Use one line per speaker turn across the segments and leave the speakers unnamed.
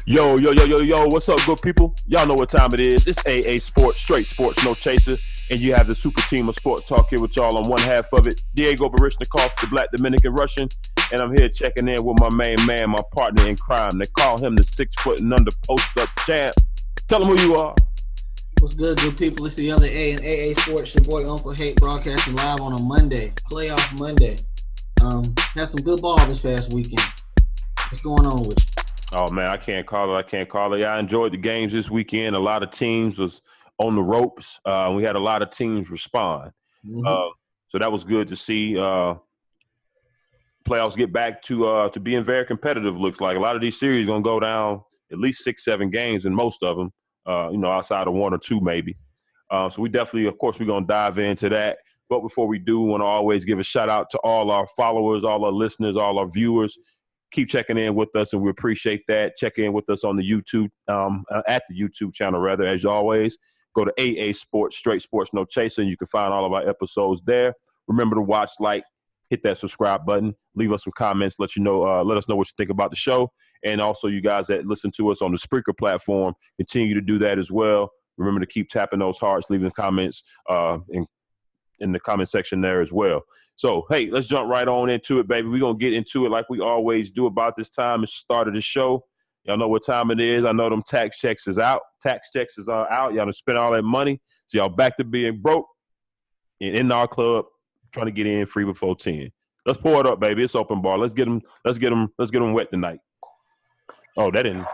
Yo, what's up, good people? Y'all know what time it is. It's AA Sports, straight sports, no chaser. And you have the super team of sports talk here with y'all on one half of it. Diego Barishnikov, the Black Dominican Russian. And I'm here checking in with my main man, my partner in crime. They call him the 6 foot and under post up champ. Tell them who you are.
What's good people? It's the other A and AA Sports. Your boy Uncle Hate broadcasting live on a Monday, playoff Monday. Had some good ball this past weekend. What's going on with you?
Oh, man, I can't call it. Yeah, I enjoyed the games this weekend. A lot of teams was on the ropes. We had a lot of teams respond. So that was good to see. Playoffs get back to being very competitive, looks like. A lot of these series going to go down at least 6-7 games in most of them, outside of one or two maybe. So we definitely, of course, we're going to dive into that. But before we do, we want to always give a shout out to all our followers, all our listeners, all our viewers. Keep checking in with us, and we appreciate that. Check in with us on the YouTube, at the YouTube channel, rather, as always. Go to AA Sports, Straight Sports, No Chaser, and you can find all of our episodes there. Remember to watch, like, hit that subscribe button, leave us some comments, let us know what you think about the show. And also, you guys that listen to us on the Spreaker platform, continue to do that as well. Remember to keep tapping those hearts, leaving comments in the comment section there as well. So, hey, let's jump right on into it, baby. We're going to get into it like we always do about this time. It's the start of the show. Y'all know what time it is. I know them tax checks is out. Out. Y'all done spent all that money. So y'all back to being broke and in our club trying to get in free before 10. Let's pour it up, baby. It's open bar. Let's get them wet tonight. Oh, that didn't.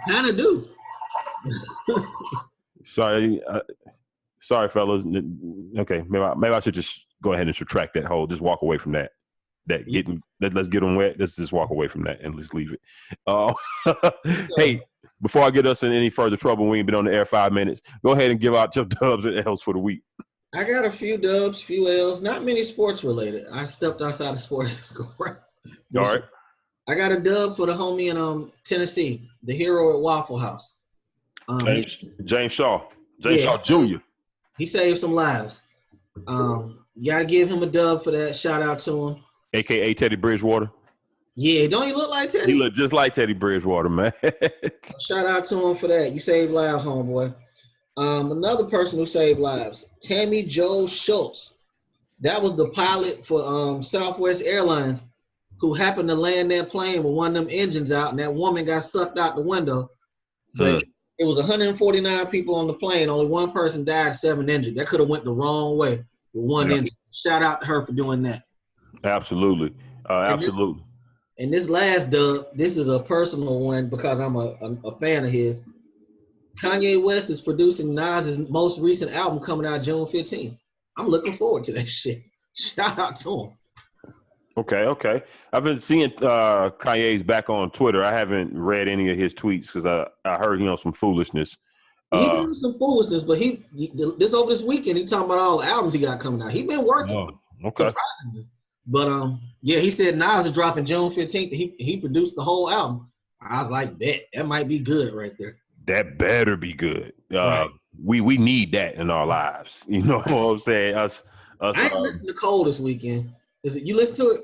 Kind of do.
Sorry, fellas. Okay, maybe I should just go ahead and subtract that whole. Just walk away from that. Let's get them wet. Let's just walk away from that and let's leave it. Hey, before I get us in any further trouble, we ain't been on the air 5 minutes. Go ahead and give out your dubs and L's for the week.
I got a few dubs, few L's, not many sports related. I stepped outside of sports. Let's go right.
All right.
I got a dub for the homie in Tennessee, the hero at Waffle House.
James Shaw Jr.
He saved some lives. You gotta give him a dub for that. Shout out to him.
AKA Teddy Bridgewater.
Yeah, don't he look like Teddy?
He look just like Teddy Bridgewater, man.
Shout out to him for that. You saved lives, homeboy. Another person who saved lives, Tammy Jo Schultz. That was the pilot for Southwest Airlines who happened to land that plane with one of them engines out, and that woman got sucked out the window. But it was 149 people on the plane. Only one person died, 7 injured. That could have went the wrong way with one injured. Shout out to her for doing that.
Absolutely. Absolutely.
And this last dub, this is a personal one because I'm a fan of his. Kanye West is producing Nas's most recent album coming out June 15th. I'm looking forward to that shit. Shout out to him.
Okay. I've been seeing Kanye's back on Twitter. I haven't read any of his tweets because I heard some foolishness.
He doing some foolishness, but over this weekend he talking about all the albums he got coming out. He been working.
Oh, okay.
Surprisingly. But he said Nas is dropping June 15th. He produced the whole album. I was like, that might be good right there.
That better be good.
Right.
We need that in our lives. You know what I'm saying? Us.
I ain't listened to Cole this weekend. You listen to it?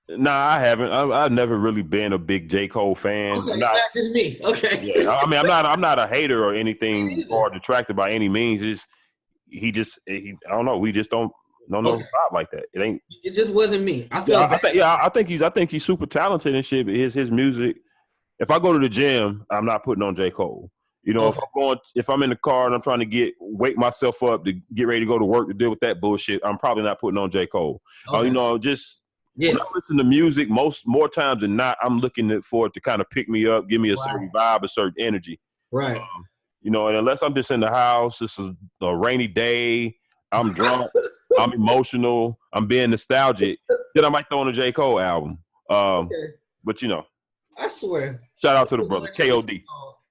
Nah, I haven't. I've never really been a big J. Cole fan.
Okay, it's not just me. Okay.
Yeah, I mean, I'm not a hater or anything or detracted by any means. I don't know. We just don't know vibe like that.
It just wasn't me.
I think he's super talented and shit. But his music. If I go to the gym, I'm not putting on J. Cole. If I'm in the car and I'm trying to wake myself up to get ready to go to work to deal with that bullshit, I'm probably not putting on J. Cole.
Okay.
When I listen to music, more times than not, I'm looking for it to kind of pick me up, give me a certain vibe, a certain energy.
Right.
And unless I'm just in the house, this is a rainy day, I'm drunk, I'm emotional, I'm being nostalgic, then I might throw on a J. Cole album. But
I swear.
Shout out to the brother, KOD.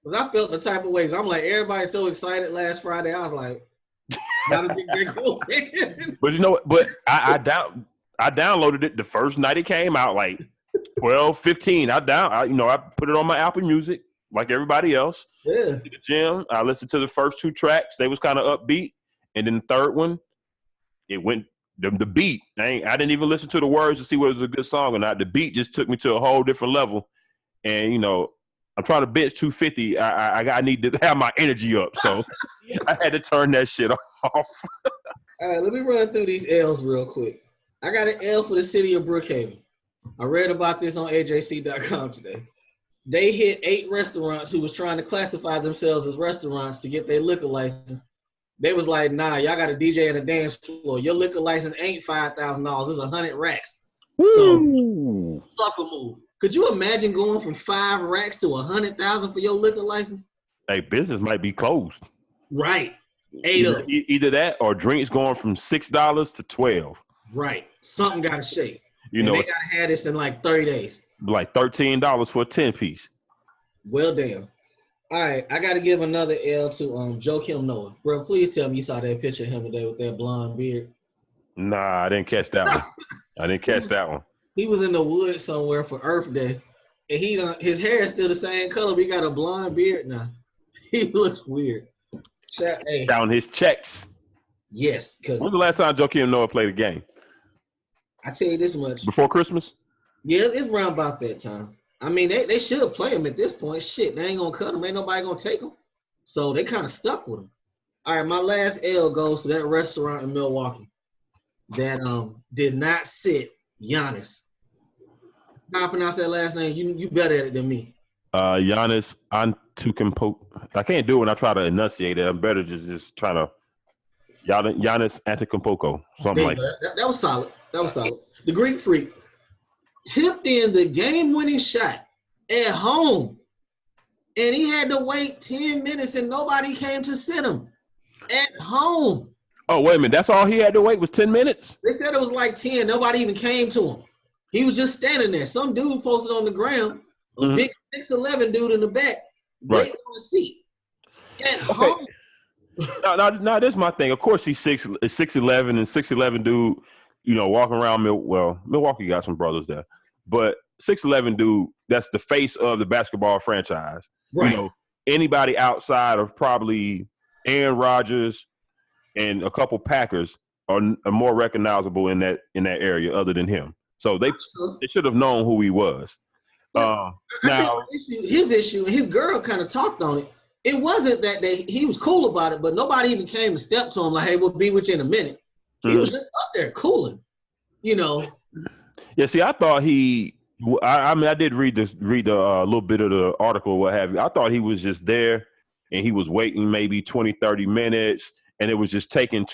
Because I felt the type of way. I'm like, everybody's so excited last Friday. I was like, not a big J. Cole fan.
But I downloaded it the first night it came out, like 12:15. I put it on my Apple Music like everybody else.
Yeah.
To the gym, I listened to the first 2 tracks. They was kind of upbeat, and then the third one, it went the beat. I didn't even listen to the words to see whether it was a good song or not. The beat just took me to a whole different level, and I'm trying to bench 250. I need to have my energy up, so I had to turn that shit off.
All right, let me run through these L's real quick. I got an L for the city of Brookhaven. I read about this on AJC.com today. They hit 8 restaurants who was trying to classify themselves as restaurants to get their liquor license. They was like, nah, y'all got a DJ and a dance floor. Your liquor license ain't $5,000. It's 100 racks.
Woo.
So, sucker move. Could you imagine going from 5 racks to 100,000 for your liquor license?
Hey, business might be closed.
Right.
Either that or drinks going from $6 to $12.
Right. Something got to shake.
They
got to have this in like 30 days.
Like $13 for a 10-piece.
Well, damn. All right, I got to give another L to Joakim Noah. Bro, please tell me you saw that picture of him today with that blonde beard.
Nah, I didn't catch that one.
He was in the woods somewhere for Earth Day, and his hair is still the same color, but he got a blonde beard now. He looks weird.
Counting his checks.
Yes. When's
the last time Joakim Noah played a game?
I tell you this much.
Before Christmas?
Yeah, it's around about that time. I mean, they should play him at this point. Shit, they ain't going to cut him. Ain't nobody going to take him. So they kind of stuck with him. All right, my last L goes to that restaurant in Milwaukee that did not sit Giannis. How I pronounce that last name? You better at it than me.
Giannis Antetokounmpo. I can't do it when I try to enunciate it. I'm better just trying to Giannis Antetokounmpo. Something like that.
That was solid. The Greek Freak tipped in the game-winning shot at home, and he had to wait 10 minutes, and nobody came to sit him at home.
Oh, wait a minute. That's all he had to wait was 10 minutes?
They said it was like 10. Nobody even came to him. He was just standing there. Some dude posted on the ground, a big 6'11" dude in the back, waiting on the seat at home.
Now, this is my thing. Of course, he's 6'11", and 6'11" dude, walking around. Milwaukee got some brothers there, but 6'11" dude, that's the face of the basketball franchise.
Right.
Anybody outside of probably Aaron Rodgers and a couple Packers are more recognizable in that area other than him. So they should have known who he was.
Now, his issue, and his girl kind of talked on it. It wasn't that he was cool about it, but nobody even came and stepped to him like, hey, we'll be with you in a minute. He was just up there cooling,
Yeah, see, I thought I did read the little bit of the article, what have you. I thought he was just there and he was waiting maybe 20, 30 minutes, and it was taking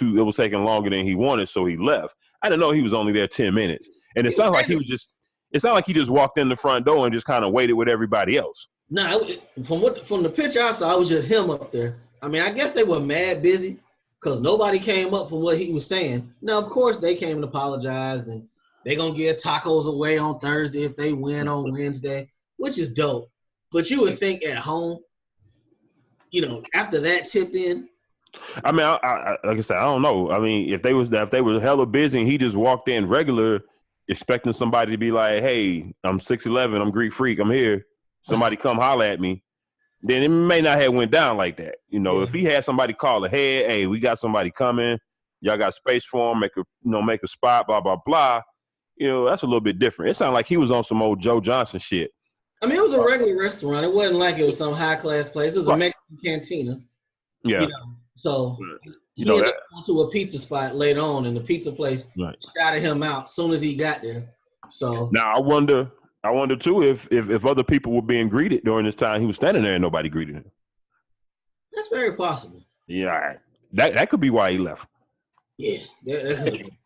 longer than he wanted, so he left. I didn't know he was only there 10 minutes. And it sounded like he just walked in the front door and just kind of waited with everybody else.
No, from the picture I saw, it was just him up there. I mean, I guess they were mad busy because nobody came up from what he was saying. Now, of course, they came and apologized, and they're going to give tacos away on Thursday if they win on Wednesday, which is dope. But you would think at home, after that tip in.
I mean, I like I said, I don't know. I mean, if they were hella busy and he just walked in regular, expecting somebody to be like, hey, I'm 6'11", I'm Greek Freak, I'm here. Somebody come holler at me, then it may not have went down like that. If he had somebody call ahead, hey, we got somebody coming, y'all got space for him, make a spot, blah, blah, blah. That's a little bit different. It sounded like he was on some old Joe Johnson shit.
I mean, it was a regular restaurant. It wasn't like it was some high-class place. It was a Mexican cantina.
Yeah.
So he ended up going to a pizza spot later on, and the pizza place shouted him out as soon as he got there. So
now I wonder too if other people were being greeted during this time he was standing there and nobody greeted him.
That's very possible.
Yeah, that could be why he left.
Yeah, that could be.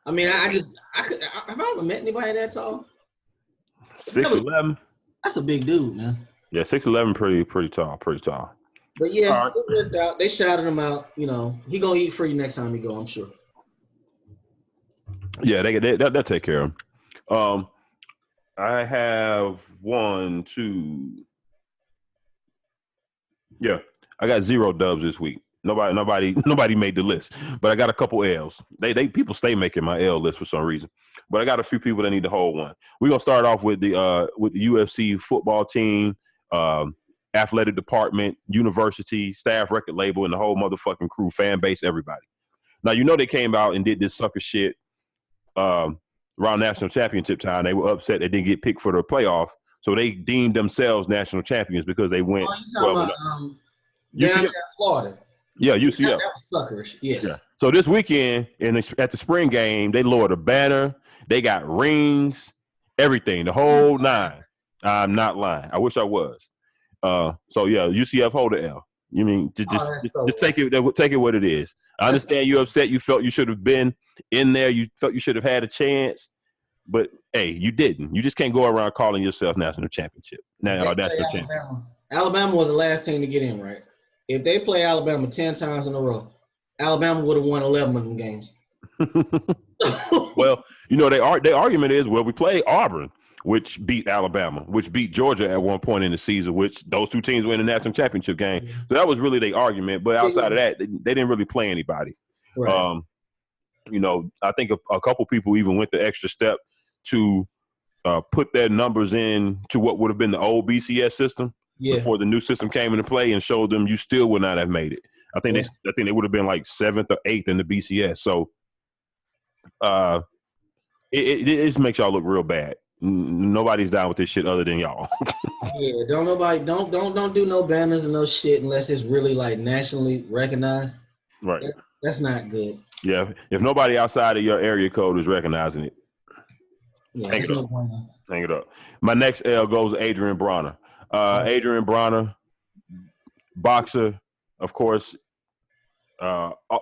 I mean, have I ever met anybody that tall?
6'11".
That's a big dude, man.
Yeah, 6'11", pretty tall.
But yeah, it worked out. They shouted him out. He gonna eat free next time he go, I'm sure.
Yeah, they'll take care of him. I have 1, 2. Yeah, I got 0 dubs this week. Nobody made the list, but I got a couple L's. They people stay making my L list for some reason, but I got a few people that need to hold one. We're gonna start off with the UFC football team, athletic department, university, staff, record label, and the whole motherfucking crew, fan base, everybody. Now they came out and did this sucker shit around national championship time. They were upset they didn't get picked for the playoff, So they deemed themselves national champions because they went
Oh, you talking
12-0.
about down
UCF.
there in Florida?
Yeah,
That
UCF.
was suckerish. Yes.
Yeah. So this weekend at the spring game, they lowered a banner. They got rings, everything, the whole nine. I'm not lying. I wish I was. So yeah, UCF hold the L. You mean just take it what it is. I understand you're upset. You felt you should have been in there. You felt you should have had a chance, but hey, you didn't. You just can't go around calling yourself national championship. National champion.
Alabama was the last team to get in, right? If they play Alabama 10 times in a row, Alabama would have won 11 of them games.
Well, their argument is, well, we played Auburn, which beat Alabama, which beat Georgia at one point in the season, which those two teams were in the national championship game. So that was really their argument. But outside of that, they didn't really play anybody. Right. I think a couple people even went the extra step to put their numbers in to what would have been the old BCS system before the new system came into play, and showed them you still would not have made it. I think they would have been like 7th or 8th in the BCS. So it just makes y'all look real bad. Nobody's down with this shit other than y'all.
Yeah, don't do no banners and no shit unless it's really like nationally recognized.
Right.
That's not good.
Yeah, if nobody outside of your area code is recognizing it, hang it up. My next L goes to Adrian Bronner. Adrian Bronner, boxer, of course,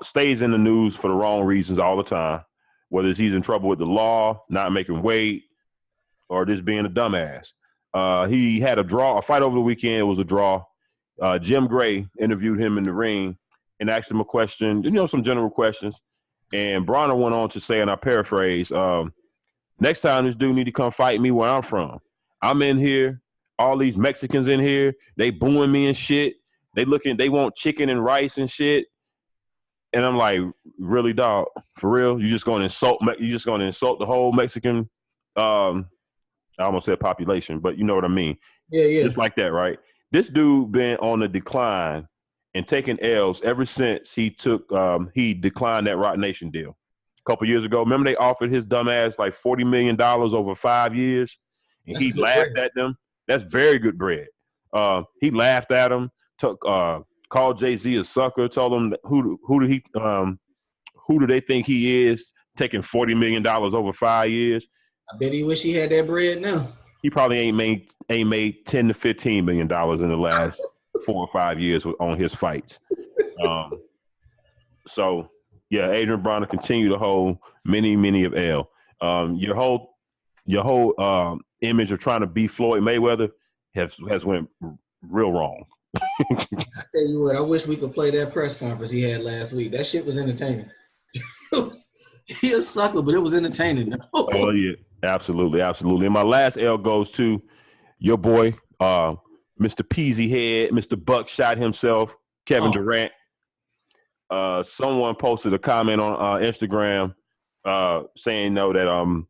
stays in the news for the wrong reasons all the time, whether it's he's in trouble with the law, not making weight, or just being a dumbass. He had a fight over the weekend. It was a draw. Jim Gray interviewed him in the ring and asked him a question, some general questions. And Bronner went on to say, and I paraphrase, next time this dude need to come fight me where I'm from. I'm in here. All these Mexicans in here, they booing me and shit. They want chicken and rice and shit. And I'm like, really, dog? For real? You just going to insult the whole Mexican, I almost said population, but you know what I mean.
Yeah.
Just like that, right? This dude been on the decline and taking L's ever since he declined that Roc Nation deal a couple years ago. Remember they offered his dumb ass like $40 million over 5 years, and he laughed at them. That's very good bread. He laughed at him, called Jay-Z a sucker, told him who do they think he is, taking $40 million over 5 years.
I bet he wish he had that bread now.
He probably ain't made $10 to $15 million in the last 4 or 5 years on his fights. So yeah, Adrian Bronner continue to hold many of L. Your whole image of trying to beat Floyd Mayweather has went real wrong.
I tell you what, I wish we could play that press conference he had last week. That shit was entertaining. He a sucker, but it was entertaining.
Oh yeah, absolutely. And my last L goes to your boy, Mr. Peasy Head, Mr. Buckshot himself, Kevin Durant. Someone posted a comment on Instagram saying that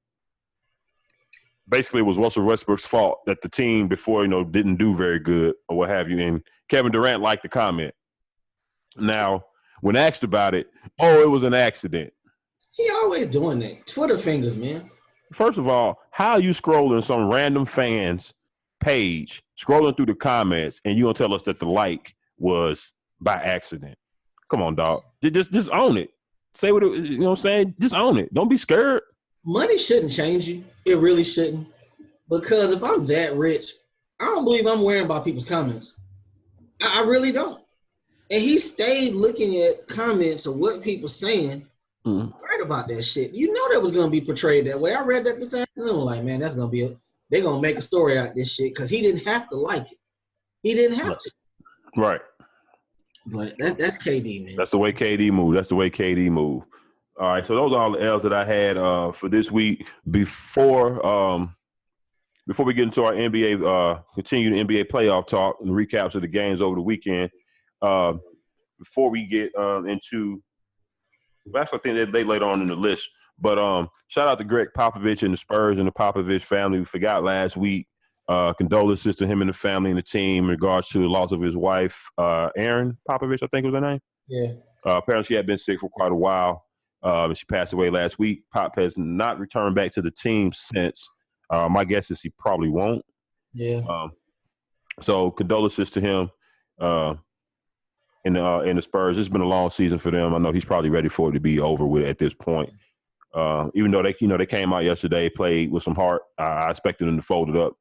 basically it was Russell Westbrook's fault that the team before didn't do very good or what have you, and Kevin Durant liked the comment. Now, when asked about it, it was an accident.
He always doing that. Twitter fingers, man.
First of all, how are you scrolling some random fan's page, scrolling through the comments, and you gonna tell us that the like was by accident? Come on, dog. Just own it. Say what you know what I'm saying? Just own it. Don't be scared.
Money shouldn't change you. It really shouldn't. Because if I'm that rich, I don't believe I'm worrying about people's comments. I really don't. And he stayed looking at comments of what people saying. Right about that shit. You know that was gonna be portrayed that way. I read that this afternoon. Like, man, that's gonna be they're gonna make a story out of this shit because he didn't have to like it. He didn't have to.
Right.
But that's KD, man.
That's the way KD moved. All right, so those are all the L's that I had for this week. Before we get into our NBA, continue the NBA playoff talk and recaps of the games over the weekend. Before we get into actually, I think they later on in the list. But shout out to Greg Popovich and the Spurs and the Popovich family. We forgot last week. Condolences to him and the family and the team in regards to the loss of his wife, Erin Popovich, I think was her name.
Yeah.
Apparently she had been sick for quite a while. She passed away last week. Pop has not returned back to the team since. My guess is he probably won't.
Yeah.
So condolences to him in the Spurs. It's been a long season for them. I know he's probably ready for it to be over with at this point. Even though they came out yesterday, played with some heart. I expected them to fold it up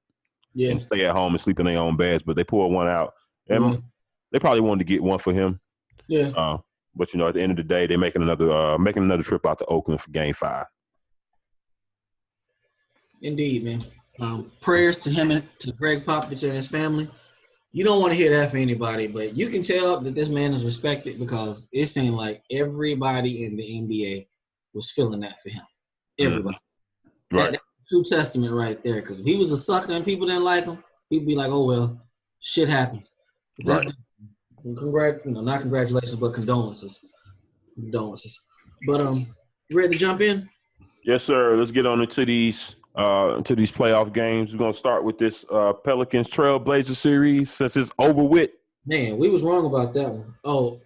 and stay at home and sleep in their own beds, but they pulled one out. And they probably wanted to get one for him.
Yeah.
But at the end of the day, they're making another trip out to Oakland for Game 5.
Indeed, man. Prayers to him and to Greg Popovich and his family. You don't want to hear that from anybody, but you can tell that this man is respected because it seemed like everybody in the NBA was feeling that for him. Everybody.
Right.
That's a true testament right there. Because if he was a sucker and people didn't like him, he'd be like, "Oh well, shit happens."
Right.
Not congratulations, but condolences. But you ready to jump in?
Yes, sir. Let's get on into these playoff games. We're gonna start with this Pelicans Trailblazer series since it's over with.
Man, we was wrong about that one. Oh,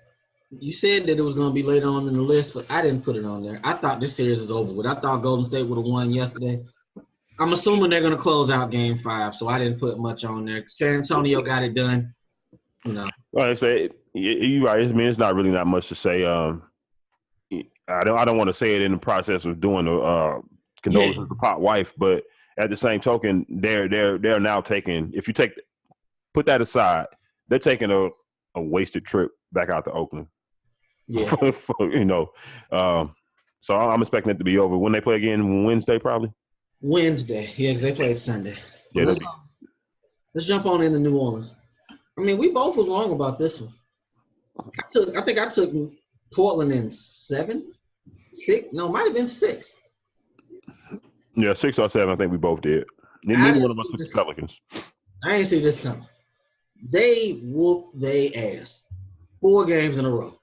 you said that it was gonna be later on in the list, but I didn't put it on there. I thought this series is over with. I thought Golden State would have won yesterday. I'm assuming they're gonna close out Game 5, so I didn't put much on there. San Antonio got it done.
Like I say, you're right. I mean, it's not really not much to say. I don't want to say it in the process of doing the condolences to Pop wife, but at the same token, they're now taking. If you put that aside, they're taking a wasted trip back out to Oakland.
Yeah.
So I'm expecting it to be over when they play again Wednesday, probably.
Wednesday, yeah, because they played Sunday.
Yeah,
let's jump on into New Orleans. I mean, we both was wrong about this one. I think I took Portland in 7, 6. No, it might have been 6.
Yeah, 6 or 7. I think we both did. Neither one of us took the Pelicans.
I ain't see this coming. They whooped their ass 4 games in a row.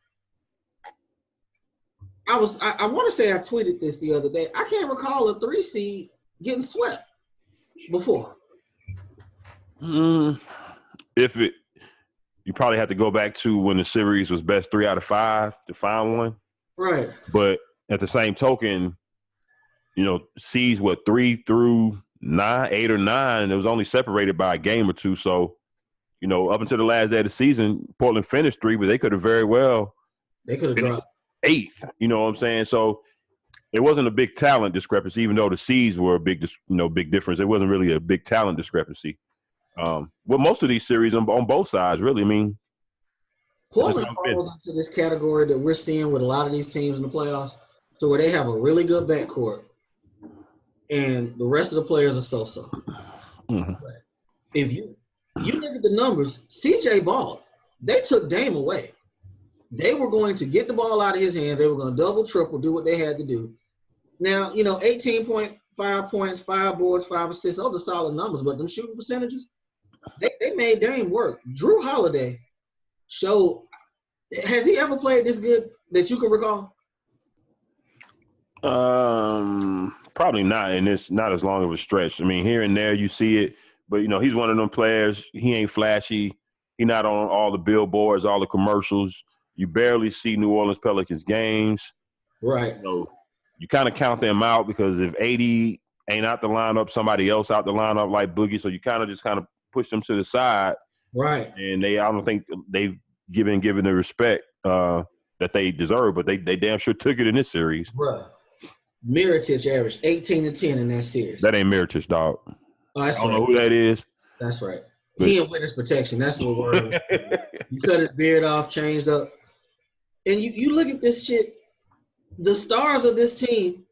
I want to say I tweeted this the other day. I can't recall a 3 seed getting swept before.
You probably have to go back to when the series was best 3 out of 5 to find one.
Right.
But at the same token, seeds 3 through 9, 8 or 9, and it was only separated by a game or 2. So, up until the last day of the season, Portland finished 3, but they could have very well
dropped
8th. You know what I'm saying? So it wasn't a big talent discrepancy, even though the seeds were a big difference. It wasn't really a big talent discrepancy. Well, most of these series on both sides, really. I mean,
Portland falls into this category that we're seeing with a lot of these teams in the playoffs, to where they have a really good backcourt, and the rest of the players are so-so.
Mm-hmm.
But if you look at the numbers, CJ balled. They took Dame away. They were going to get the ball out of his hands. They were going to double, triple, do what they had to do. Now, 18.5 points, 5 boards, 5 assists. Those are solid numbers, but them shooting percentages, they made Dame work. Drew Holiday showed – has he ever played this good that you can recall?
Probably not, and it's not as long of a stretch. I mean, here and there you see it, but, he's one of them players. He ain't flashy. He not on all the billboards, all the commercials. You barely see New Orleans Pelicans games.
Right.
You kind of count them out because if AD ain't out the lineup, somebody else out the lineup like Boogie, so you kind of push them to the side.
Right.
And I don't think they've given the respect that they deserve, but they damn sure took it in this series.
Right. Mirotic averaged 18 and 10 in that series.
That ain't Mirotic, dog.
Oh, that's
I don't know who that is.
That's right. He in witness protection. That's what we're worried about. You cut his beard off, changed up. And you look at this shit, the stars of this team,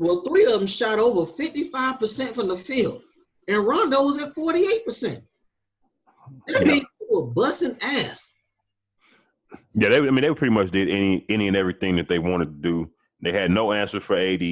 3 of them shot over 55% from the field. And Rondo was at 48%. That means they were busting ass.
Yeah, they pretty much did any and everything that they wanted to do. They had no answer for AD,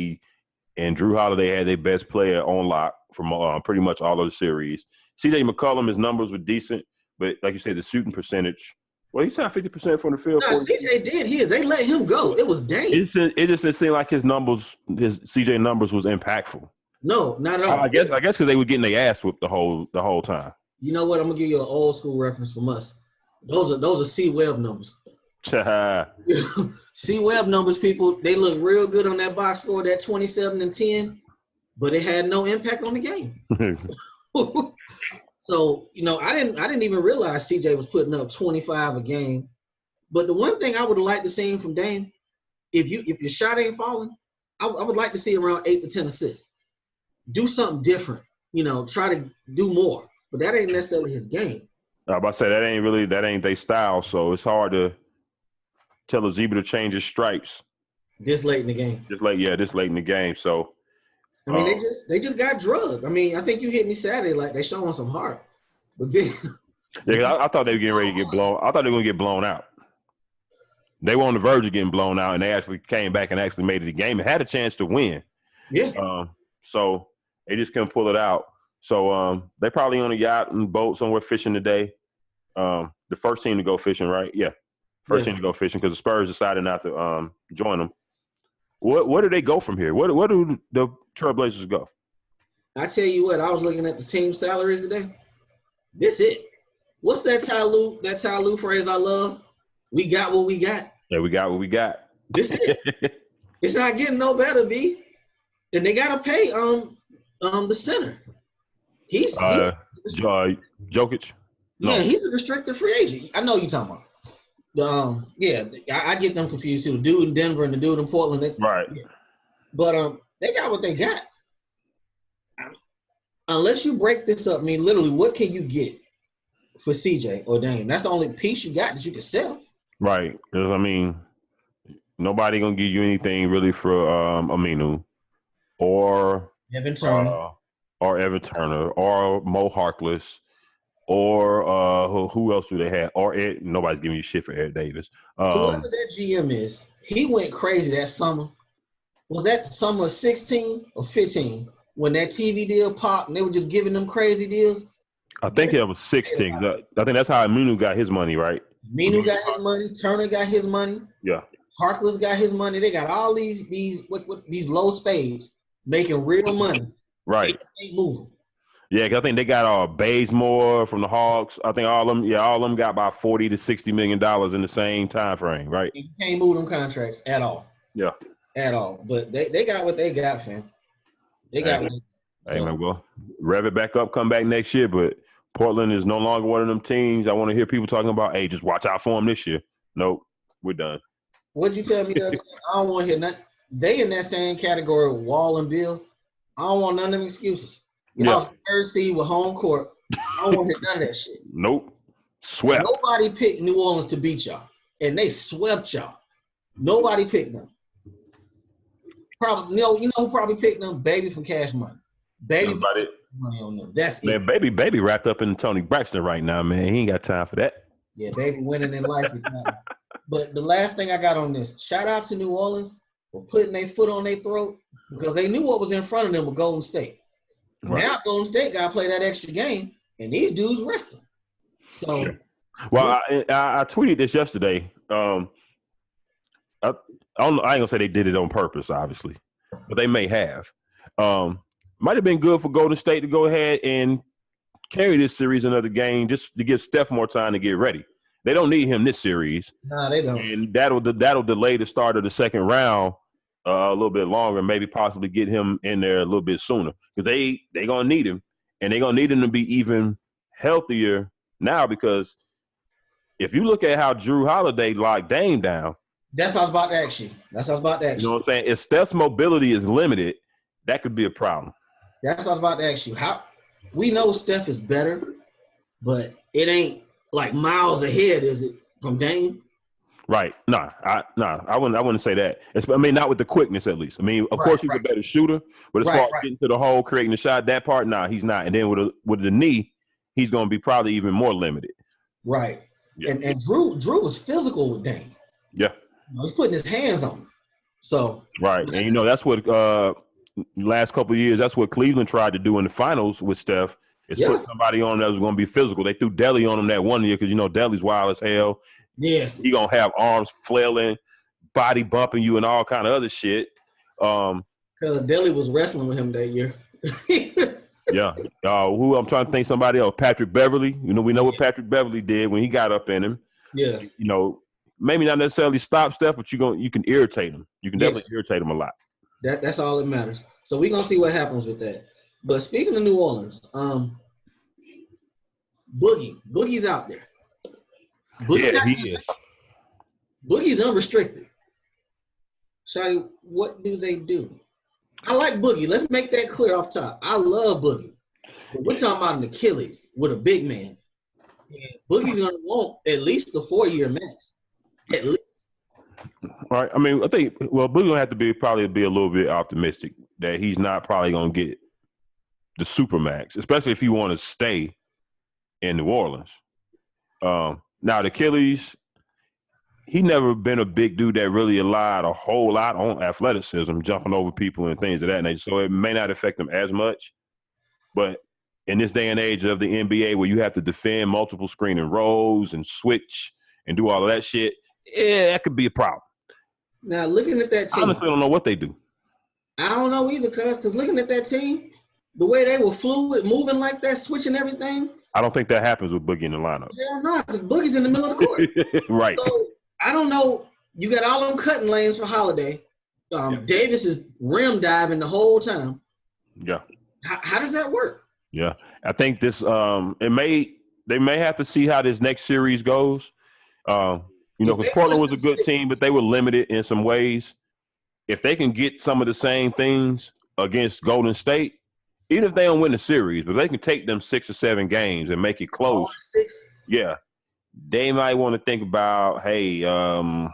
and Drew Holiday had their best player on lock from pretty much all of the series. CJ McCollum, his numbers were decent, but like you said, the shooting percentage, he shot 50% from the field.
No, CJ did his. They let him go. It was Dame.
It just didn't seem like his CJ numbers was impactful.
No, not at all.
I guess because they were getting their ass whipped the whole time.
You know what? I'm gonna give you an old school reference from us. Those are C Webb numbers. C Webb numbers, people, they look real good on that box score, that 27 and 10, but it had no impact on the game. So, I didn't even realize CJ was putting up 25 a game. But the one thing I would like to see from Dame, if your shot ain't falling, I would like to see around 8 to 10 assists. Do something different, try to do more. But that ain't necessarily his game.
I was about to say that ain't their style, so it's hard to tell a Zebra to change his stripes.
This late in the game.
This late in the game. So
I mean, they just got drugged. I mean, I think you hit me Saturday like they showing some heart. But then
yeah, I thought they were getting ready to get blown. I thought they were gonna get blown out. They were on the verge of getting blown out, and they actually came back and actually made it a game and had a chance to win.
Yeah.
So they just couldn't pull it out. So they probably on a yacht and boat somewhere fishing today. The first team to go fishing, right? Yeah. First team to go fishing because the Spurs decided not to join them. Where do they go from here? Where do the Trailblazers go?
I tell you what, I was looking at the team salaries today. This it. What's that Ty Lue phrase I love? We got what we got.
Yeah, we got what we got.
This it. It's not getting no better, B. And they gotta pay the center. He's
Jokic.
No. Yeah, he's a restricted free agent. I know you're talking about. I get them confused too. The dude in Denver and the dude in Portland.
Right.
Yeah. But they got what they got. Unless you break this up, I mean, literally, what can you get for CJ or Dame? That's the only piece you got that you can sell.
Right. Because, I mean, nobody going to give you anything really for Aminu or
Evan Turner.
Or Mo Harkless or who else do they have? Or Ed. Nobody's giving you shit for Ed Davis.
Whoever that GM is, he went crazy that summer. Was that the summer of 16 or 15 when that TV deal popped and they were just giving them crazy deals?
I think it was 16. I think that's how Aminu got his money, right?
Aminu got his money. Turner got his money.
Yeah.
Harkless got his money. They got all these low spades making real money.
Right.
They ain't moving.
Yeah, because I think they got Bazemore from the Hawks. I think all of them got about $40 to $60 million in the same time frame, right?
You can't move them contracts at all.
Yeah.
At all. But they got what they got, fam. They got what they got.
Hey, man, well, rev it back up, come back next year, but Portland is no longer one of them teams. I want to hear people talking about, hey, just watch out for them this year. Nope, we're done.
What'd you tell me the other day? I don't want to hear nothing. They in that same category with Wall and Bill. I don't want none of them excuses. Y'all was third seed with home court. I don't want to hear none of that shit.
Nope. Swept.
Nobody picked New Orleans to beat y'all, and they swept y'all. Nobody picked them. Probably, you know who probably picked them? Baby from Cash Money. Baby put money on them. That's
man,
it.
Baby wrapped up in Tony Braxton right now, man. He ain't got time for that.
Yeah, Baby winning in life. But the last thing I got on this, shout out to New Orleans for putting their foot on their throat because they knew what was in front of them with Golden State. Right. Now Golden State got to play that extra game, and these dudes resting. So,
well, I tweeted this yesterday. I ain't gonna say they did it on purpose, obviously, but they may have. Might have been good for Golden State to go ahead and carry this series another game just to give Steph more time to get ready. They don't need him this series.
No, they don't.
And that'll delay the start of the second round a little bit longer, maybe possibly get him in there a little bit sooner because they gonna need him, and they're gonna need him to be even healthier now because if you look at how Drew Holiday locked Dame down.
That's what I was about to ask you. You
know what I'm saying? If Steph's mobility is limited, that could be a problem.
That's what I was about to ask you. How we know Steph is better, but it ain't like miles ahead, is it, from Dame?
Right. I wouldn't say that. Not with the quickness at least. Of course he's a better shooter, but as far as getting to the hole, creating the shot, that part, he's not. And then with the knee, he's going to be probably even more limited.
Right. Yeah. And Drew was physical with Dame.
Yeah.
He's putting his hands on him. So
right. And that's what last couple of years, that's what Cleveland tried to do in the finals with Steph. Is put somebody on that was going to be physical. They threw Delly on him that one year because Delly's wild as hell.
Yeah.
He going to have arms flailing, body bumping you and all kind of other shit.
Because Delly was wrestling with him that year.
Yeah. Who I'm trying to think somebody else. Patrick Beverly. We know what Patrick Beverly did when he got up in him.
Yeah.
Maybe not necessarily stop Steph, but you can irritate him. You can definitely irritate him a lot. That's
all that matters. So we're going to see what happens with that. But speaking of New Orleans, Boogie's out there.
Yeah, he is.
Boogie's unrestricted. Shawty, what do they do? I like Boogie. Let's make that clear off top. I love Boogie. But we're talking about an Achilles with a big man. And Boogie's going to want at least the 4-year max. At least.
Right. I mean, I think, well, Boogie's going to have to probably be a little bit optimistic that he's not probably going to get the Supermax, especially if he want to stay in New Orleans. Now, the Achilles, he never been a big dude that really relied a whole lot on athleticism, jumping over people and things of that nature. So it may not affect him as much. But in this day and age of the NBA where you have to defend multiple screening roles and switch and do all of that shit, yeah, that could be a problem.
Now, looking at that team.
I honestly don't know what they do.
I don't know either, because looking at that team, the way they were fluid, moving like that, switching everything.
I don't think that happens with Boogie in the lineup.
Hell no, because Boogie's in the middle of the court.
Right.
So, I don't know. You got all them cutting lanes for Holiday. Davis is rim diving the whole time.
Yeah.
How does that work?
Yeah. I think this they may have to see how this next series goes. Because Portland was a good team, but they were limited in some ways. If they can get some of the same things against Golden State, even if they don't win the series, but they can take them 6 or 7 games and make it close. Yeah. They might want to think about, hey, I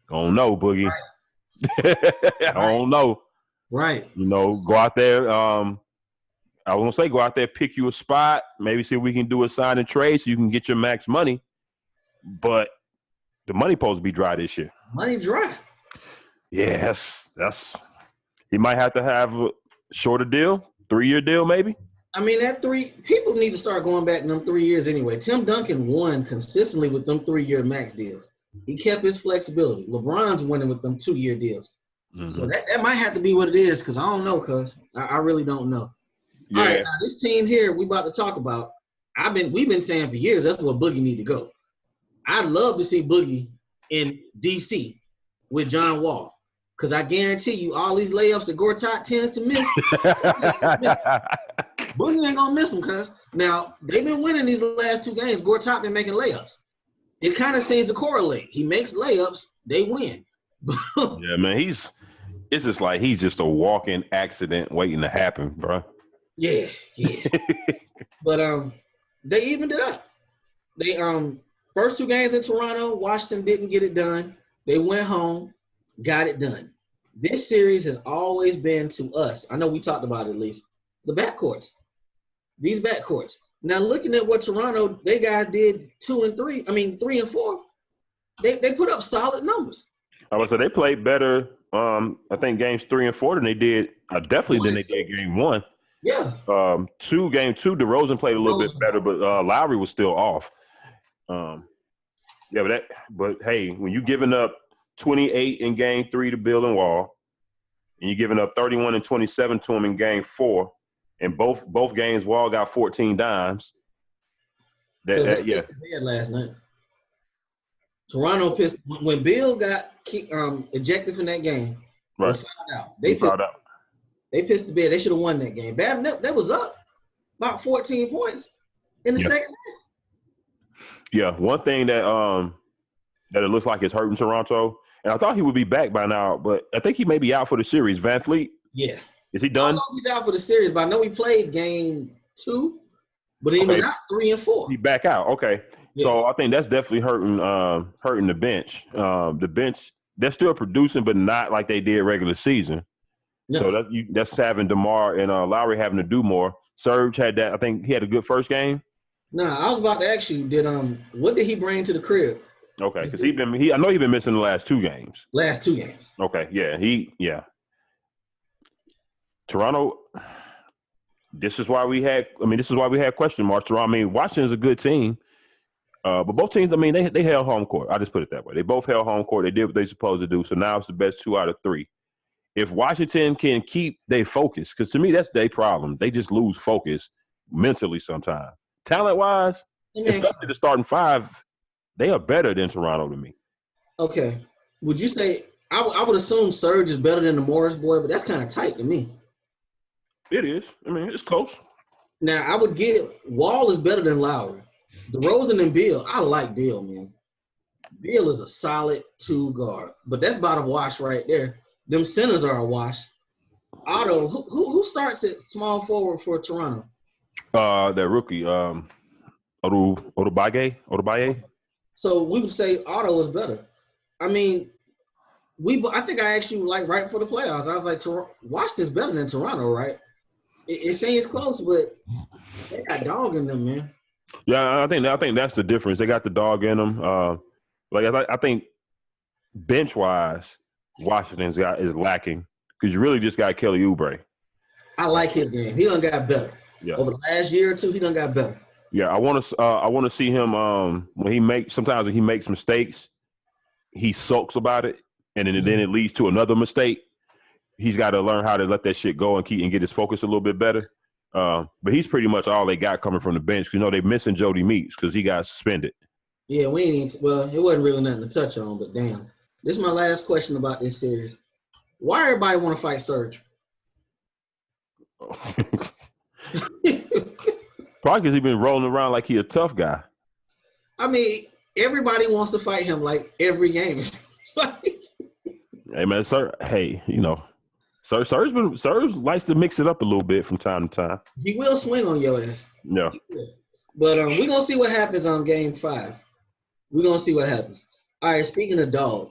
don't know, Boogie. Right. I don't know.
Right.
Go out there. I was going to say go out there, pick you a spot, maybe see if we can do a sign and trade so you can get your max money. But the money supposed to be dry this year.
Money dry.
Yeah, that's he might have to have a shorter deal, 3-year deal maybe.
I mean, people need to start going back to them 3 years anyway. Tim Duncan won consistently with them 3-year max deals. He kept his flexibility. LeBron's winning with them 2-year deals. Mm-hmm. So that might have to be what it is, because I don't know, I really don't know. Yeah. All right, now this team here we about to talk about, we've been saying for years that's where Boogie need to go. I'd love to see Boogie in DC with John Wall, because I guarantee you all these layups that Gortat tends to miss, Boogie ain't gonna miss them, cuz. Now, they've been winning these last 2 games. Gortat been making layups. It kind of seems to correlate. He makes layups, they win.
Yeah, man, it's just like he's just a walking accident waiting to happen, bro.
Yeah. But they evened it up. They first 2 games in Toronto, Washington didn't get it done. They went home, got it done. This series has always been to us, I know we talked about it at least, the backcourts. These backcourts. Now, looking at what Toronto, they guys did 3 and 4, they put up solid numbers.
I would say they played better, I think, games 3 and 4 than they did, definitely than they did game 1.
Yeah.
Game 2, DeRozan played a little bit better, but Lowry was still off. But hey, when you giving up 28 in game 3 to Bill and Wall, and you're giving up 31 and 27 to him in game 4, and both games Wall got 14 dimes. Yeah.
Last night, Toronto pissed when Bill got ejected from that game.
Right.
They fouled out. They pissed the bed. They should have won that game. Bad. That was up about 14 points in the second half.
Yeah, one thing that it looks like is hurting Toronto, and I thought he would be back by now, but I think he may be out for the series. Van Fleet.
Yeah.
Is he done?
I don't know if he's out for the series, but I know he played game 2, but he was out 3 and 4.
He back out. Okay. Yeah. So I think that's definitely hurting the bench. The bench, they're still producing, but not like they did regular season. No. So that's having DeMar and Lowry having to do more. Serge had that. I think he had a good first game.
Nah, I was about to ask you, what did he bring to the crib?
Okay, because I know he's been missing the last 2 games.
Last 2 games.
Okay, yeah, Toronto. This is why we had question marks. Toronto. I mean, Washington's a good team, but both teams. I mean, they held home court. I just put it that way. They both held home court. They did what they supposed to do. So now it's the best 2 out of 3. If Washington can keep their focus, because to me that's their problem. They just lose focus mentally sometimes. Talent-wise, especially the starting 5, they are better than Toronto to me.
Okay. Would you say I would assume Serge is better than the Morris boy, but that's kind of tight to me.
It is. I mean, it's close.
Now I would give Wall is better than Lowry. DeRozan and Beal, I like Beal, man. Beal is a solid 2 guard, but that's bottom wash right there. Them centers are a wash. Otto, who starts at small forward for Toronto?
That rookie, Odubaye.
So we would say Otto is better. I mean, I think I asked you like right before the playoffs. I was like, Washington's better than Toronto, right? It seems close, but they got dog in them, man.
Yeah, I think that's the difference. They got the dog in them. I think bench wise, Washington's is lacking because you really just got Kelly Oubre.
I like his game. He done got better.
Yeah.
Over the last year or two, he done got better.
Yeah, I want to see him when he makes mistakes, he sulks about it, and then it leads to another mistake. He's got to learn how to let that shit go and get his focus a little bit better. But he's pretty much all they got coming from the bench. You know, they're missing Jody Meeks because he got suspended.
Yeah, we ain't even, well, it wasn't really nothing to touch on, but damn. This is my last question about this series. Why everybody want to fight Serge?
Probably because he's been rolling around like he a tough guy.
I mean, everybody wants to fight him like every game.
Hey, man, Serge, Serge likes to mix it up a little bit from time to time.
He will swing on your ass.
Yeah.
But we're going to see what happens on game 5. We're going to see what happens. All right, speaking of dog,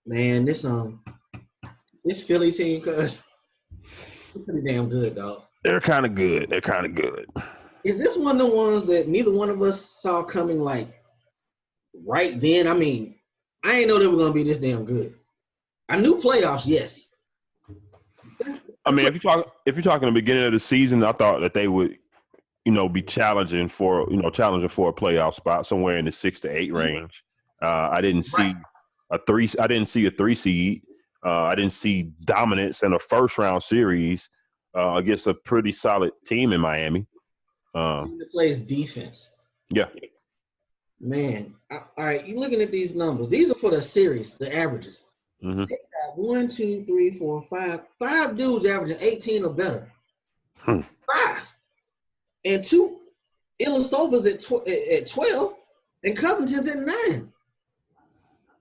man, this Philly team, cuz, pretty damn good, dog.
They're kind of good.
Is this one of the ones that neither one of us saw coming, like, right then? I mean, I ain't know they were going to be this damn good. I knew playoffs, yes.
I mean, if you're talking the beginning of the season, I thought that they would, be challenging for a playoff spot somewhere in the 6 to 8 range. I didn't see a 3. I didn't see a 3 seed. I didn't see dominance in a first round series against a pretty solid team in Miami.
Team that plays defense.
Yeah.
Man, all right. You looking at these numbers? These are for the series, the averages.
Mm-hmm.
They got 1, 2, 3, 4, 5. 5 dudes averaging 18 or better. 5. And 2 Illusovas at 12, and Covington's at 9.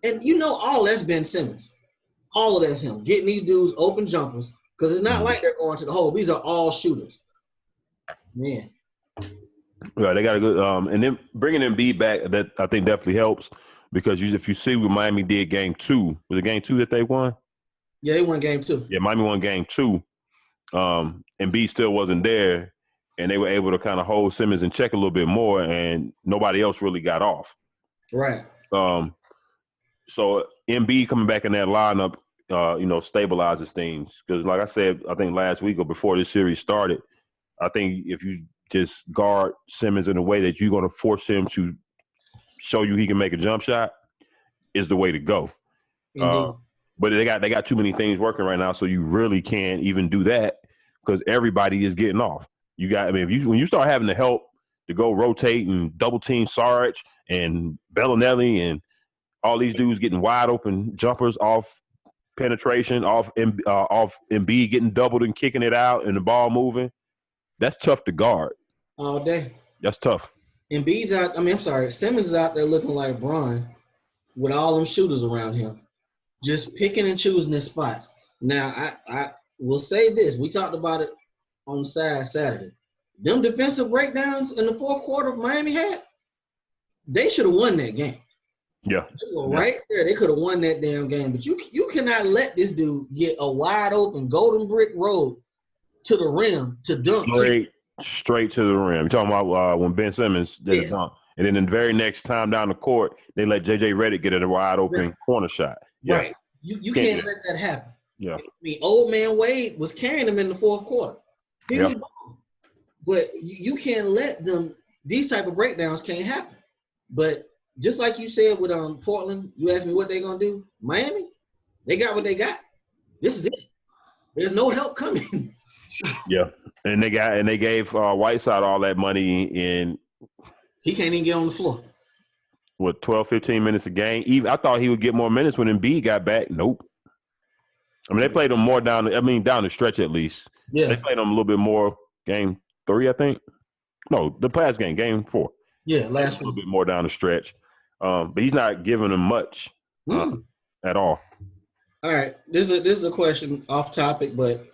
And all that's Ben Simmons. All of that's him. Getting these dudes open jumpers. Because it's not like they're going to the hole. These are all shooters. Man.
Yeah, they got a good and then bringing Embiid back, that I think definitely helps because if you see what Miami did game 2, was it game 2 that they won?
Yeah, they won game 2.
Yeah, Miami won game 2. Embiid still wasn't there, and they were able to kind of hold Simmons in check a little bit more, and nobody else really got off.
Right.
So Embiid coming back in that lineup, stabilizes things because, like I said, I think last week or before this series started, I think if you just guard Simmons in a way that you're going to force him to show you he can make a jump shot is the way to go. But they got too many things working right now, so you really can't even do that because everybody is getting off. When you start having the help to go rotate and double team Sarge and Bellinelli and all these dudes getting wide open jumpers off penetration, off Embiid getting doubled and kicking it out and the ball moving, that's tough to guard.
All day.
That's tough.
Embiid's out. Simmons is out there looking like Bron with all them shooters around him, just picking and choosing his spots. Now, I will say this. We talked about it on the side Saturday. Them defensive breakdowns in the fourth quarter Miami had, they should have won that game.
Yeah.
They were right there. They could have won that damn game. But you cannot let this dude get a wide open golden brick road to the rim to dunk.
Straight to the rim. You're talking about when Ben Simmons did a dunk. And then the very next time down the court, they let J.J. Redick get a wide open corner shot. Yeah.
Right. You can't let that happen.
Yeah.
I mean, old man Wade was carrying them in the fourth quarter. But you can't let them – these type of breakdowns can't happen. But just like you said with Portland, you asked me what they're going to do. Miami, they got what they got. This is it. There's no help coming.
Yeah. And they gave Whiteside all that money in –
he can't even get on the floor.
What, 12, 15 minutes a game? I thought he would get more minutes when Embiid got back. Nope. I mean, they played him more down the stretch at least.
Yeah.
They played him a little bit more game 3, I think. No, the past game 4.
Yeah,
A
last
little
one.
bit more down the stretch. But he's not giving them much at all.
All right, this is a question off topic, but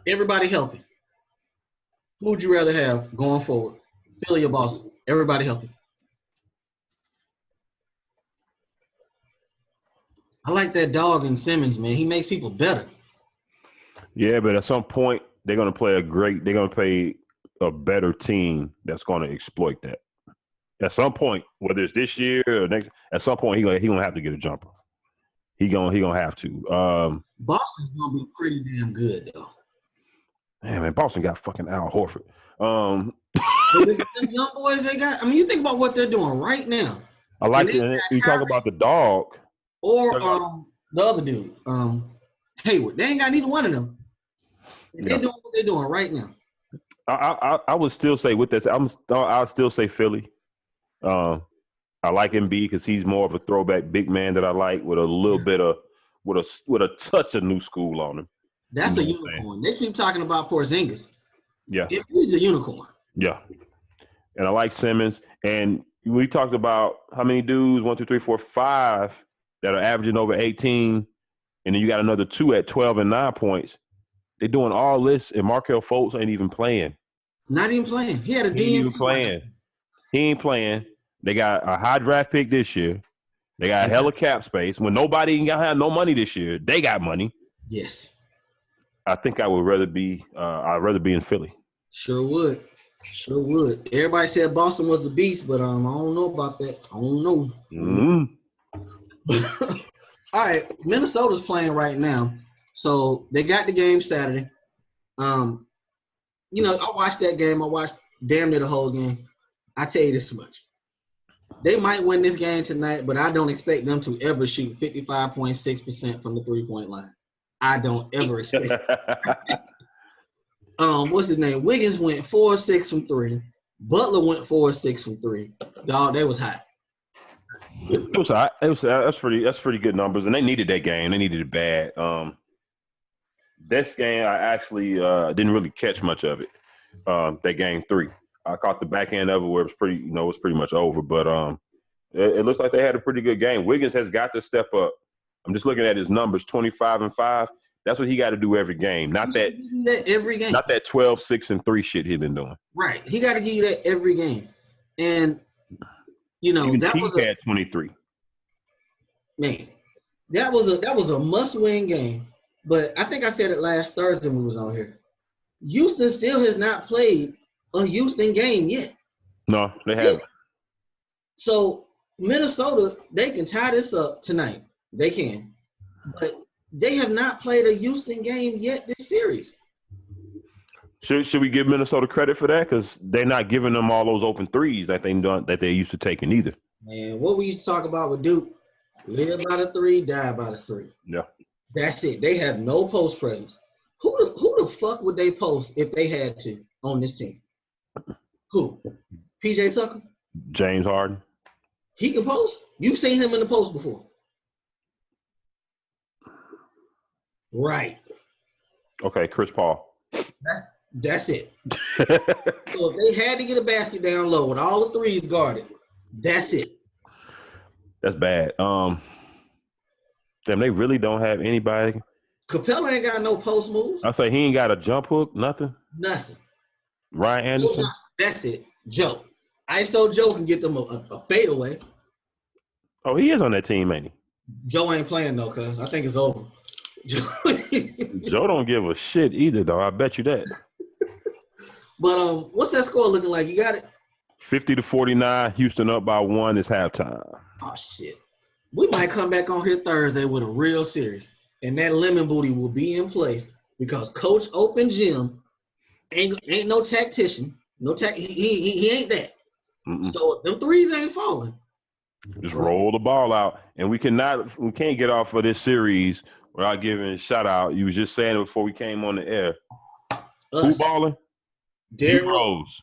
everybody healthy. Who would you rather have going forward? Philly or Boston? Everybody healthy. I like that dog in Simmons, man. He makes people better.
Yeah, but at some point they're gonna play a better team that's gonna exploit that. At some point, whether it's this year or next, at some point he gonna have to get a jumper. He gonna have to.
Boston's gonna be pretty damn good though.
Man, Boston got fucking Al Horford.
The young boys they got. I mean, you think about what they're doing right now.
I like it. You talk about the dog
or the other dude, Hayward. They ain't got neither one of them. They're doing what they're doing right now.
I would still say with this, I'll still say Philly. I like Embiid because he's more of a throwback big man that I like with a little bit of with a touch of new school on him.
That's a unicorn. They keep talking about Porzingis.
Yeah,
he's a unicorn.
Yeah, and I like Simmons. And we talked about how many dudes 1, 2, 3, 4, 5 that are averaging over 18, and then you got another 2 at 12 and 9 points. They're doing all this, and Markelle Fultz ain't even playing.
Not even playing. He had a DNP.
He ain't even playing. He ain't playing. They got a high draft pick this year. They got hella cap space. When nobody ain't gonna have no money this year, they got money.
Yes.
I think I would rather be. I'd rather be in Philly.
Sure would. Sure would. Everybody said Boston was the beast, but I don't know about that. I don't know.
Mm-hmm.
All right, Minnesota's playing right now, so they got the game Saturday. I watched that game. I watched damn near the whole game. I tell you this much: they might win this game tonight, but I don't expect them to ever shoot 55.6% from the 3-point line. I don't ever expect it. What's his name? Wiggins went 4-6 from 3. Butler went 4-6 from 3. Dog, they was hot.
It was hot. That's pretty good numbers, and they needed that game. They needed it bad. This game I actually didn't really catch much of it. That game 3, I caught the back end of it where it was pretty much over. But it looks like they had a pretty good game. Wiggins has got to step up. I'm just looking at his numbers: 25 and 5. That's what he got to do every game. Not that
every game.
Not that 12, 6, and 3 shit he been doing.
Right. He got to give you that every game. And
Even
that
Keith
was
had 23.
Man, that was a must-win game. But I think I said it last Thursday when we was on here. Houston still has not played a Houston game yet.
No, they haven't.
So Minnesota, they can tie this up tonight. They can. But they have not played a Houston game yet this series.
Should we give Minnesota credit for that? Because they're not giving them all those open threes that they used to taking either.
Man, what we used to talk about with Duke, live by the 3, die by the 3.
Yeah.
That's it. They have no post presence. Who the fuck would they post if they had to on this team? Who? PJ Tucker?
James Harden.
He can post? You've seen him in the post before. Right.
Okay, Chris Paul.
That's it. So if they had to get a basket down low with all the threes guarded, that's it.
That's bad. Damn, they really don't have anybody.
Capella ain't got no post moves.
I say he ain't got a jump hook, nothing.
Nothing.
Ryan Anderson.
That's it. Joe. ISO Joe can get them a fadeaway.
Oh, he is on that team, ain't he?
Joe ain't playing though, cuz I think it's over.
Joe don't give a shit either, though. I bet you that.
But what's that score looking like? You got it?
50-49. Houston up by 1. It's halftime.
Oh shit. We might come back on here Thursday with a real series, and that lemon booty will be in place because Coach Open Gym ain't no tactician. He ain't that. Mm-mm. So them threes ain't falling.
Just roll the ball out, and we can't get off of this series without giving a shout out. You was just saying it before we came on the air. Who balling?
Derrick Rose.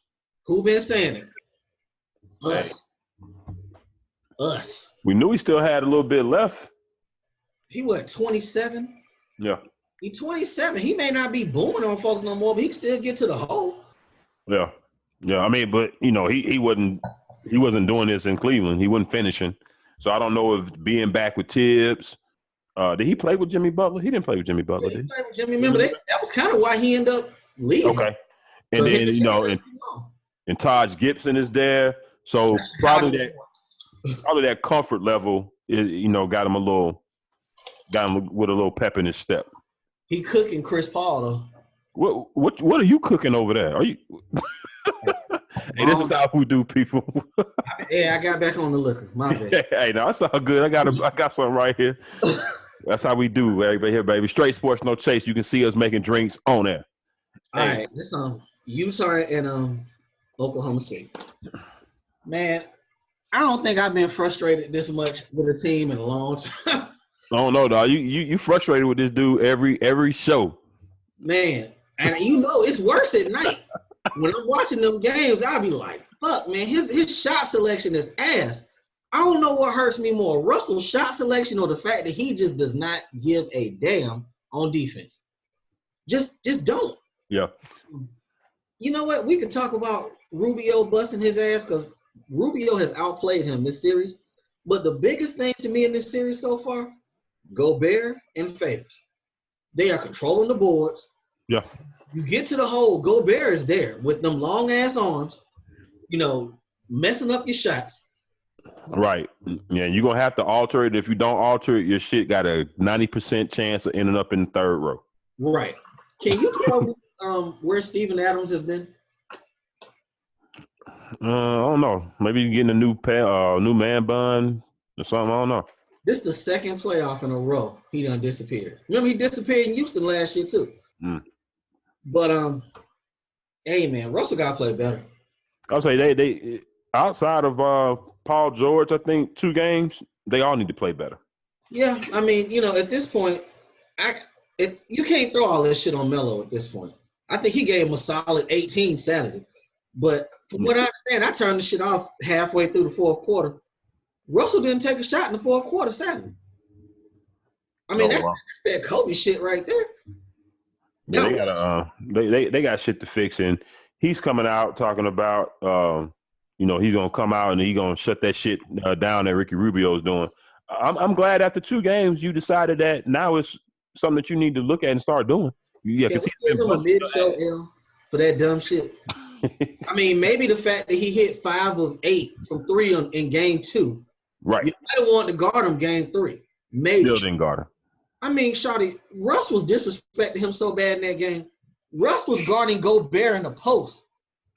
Who been saying it? Us.
We knew he still had a little bit left.
He what, 27?
Yeah.
He 27. He may not be booming on folks no more, but he can still get to the hole.
Yeah. Yeah, I mean, but he wasn't doing this in Cleveland. He wasn't finishing. So I don't know if being back with Tibbs. Did he play with Jimmy Butler? He didn't play with Jimmy Butler, did
Jimmy, remember that was kind of why he ended up
he?
leaving.
Okay. And
But
then and Taj Gibson is there. So probably that comfort level is, got him with a little pep in his step.
He cooking Chris Paul though.
What are you cooking over there? Are you? Hey, this is how we do, people.
Yeah, I got back on the liquor. My bad.
Hey, no, that's all good. I got something right here. That's how we do, baby. Here, baby. Straight sports, no chase. You can see us making drinks on air.
All right, this Utah and Oklahoma City. Man, I don't think I've been frustrated this much with a team in a long time.
I don't know, dog. You frustrated with this dude every show.
Man, and it's worse at night. When I'm watching them games, I'll be like, fuck, man, his shot selection is ass. I don't know what hurts me more, Russell's shot selection or the fact that he just does not give a damn on defense. Just don't.
Yeah.
You know what? We could talk about Rubio busting his ass because Rubio has outplayed him this series. But the biggest thing to me in this series so far, Gobert and Favors. They are controlling the boards.
Yeah.
You get to the hole, Gobert is there with them long ass arms, messing up your shots.
Right. Yeah, you're gonna have to alter it. If you don't alter it, your shit got a 90% chance of ending up in the third row.
Right. Can you tell me where Steven Adams has been?
I don't know. Maybe you're getting a new man bun or something. I don't know.
This is the second playoff in a row he done disappeared. Remember, he disappeared in Houston last year too. But hey man, Russell got to play better.
I'll say they outside of Paul George, I think 2 games they all need to play better.
Yeah, I mean, at this point, you can't throw all this shit on Melo at this point. I think he gave him a solid 18 Saturday. But from what I understand, I turned the shit off halfway through the fourth quarter. Russell didn't take a shot in the fourth quarter Saturday. I mean, that's that Kobe shit right there.
Yeah, they got shit to fix, and he's coming out talking about he's gonna come out and he's gonna shut that shit down that Ricky Rubio's doing. I'm glad after 2 games you decided that now it's something that you need to look at and start doing. Yeah,
because he's been a mid-show L for that dumb shit. I mean, maybe the fact that he hit 5 of 8 from 3 in game 2.
Right.
You might have wanted to guard him game 3. Maybe.
Still didn't guard him.
I mean, Shawty, Russ was disrespecting him so bad in that game. Russ was guarding Gobert in the post,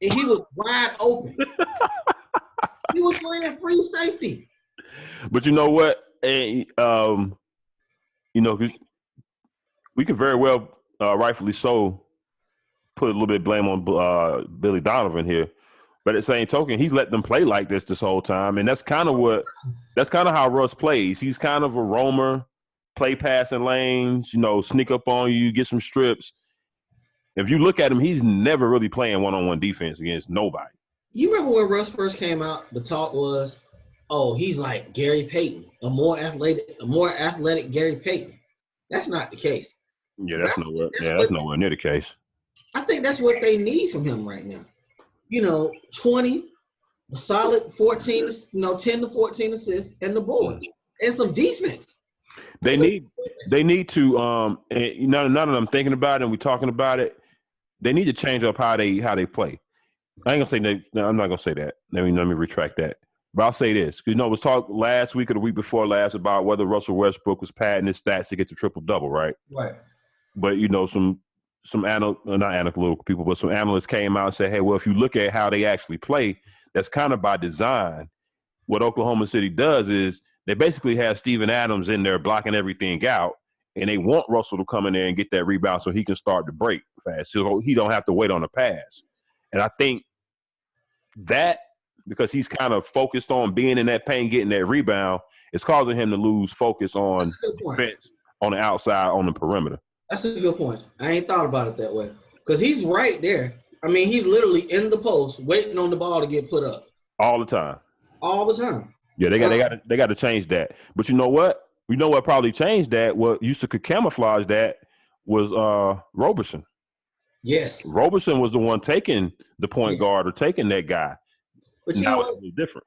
and he was wide open. He was playing free safety.
But you know what? We could very well, rightfully so, put a little bit of blame on Billy Donovan here. But at the same token, he's let them play like this whole time, and that's kind of how Russ plays. He's kind of a roamer, play passing lanes, sneak up on you, get some strips. If you look at him, he's never really playing one-on-one defense against nobody.
You remember when Russ first came out, the talk was, oh, he's like Gary Payton, a more athletic Gary Payton. That's not the case.
Yeah, that's nowhere near the case.
I think that's what they need from him right now. 20, a solid 14, 10 to 14 assists, and the boards, and some defense.
They need to and now that I'm thinking about it and we're talking about it, they need to change up how they play. I ain't gonna say that. No, I'm not gonna say that. Let me retract that. But I'll say this, because it was talk last week or the week before last about whether Russell Westbrook was padding his stats to get the triple-double, right?
Right.
But some not analytical people, but some analysts came out and said, hey, well, if you look at how they actually play, that's kind of by design. What Oklahoma City does is they basically have Steven Adams in there blocking everything out, and they want Russell to come in there and get that rebound so he can start to break fast, so he don't have to wait on the pass. And I think that, because he's kind of focused on being in that paint, getting that rebound, it's causing him to lose focus on defense on the outside, on the perimeter.
That's a good point. I ain't thought about it that way. Because he's right there. I mean, he's literally in the post waiting on the ball to get put up.
All the time.
All the time.
Yeah, they got to change that. But you know what? You know what probably changed that? What used to camouflage that was Roberson.
Yes.
Roberson was the one taking the point guard or taking that guy.
But you
now
know what?
it's a little different.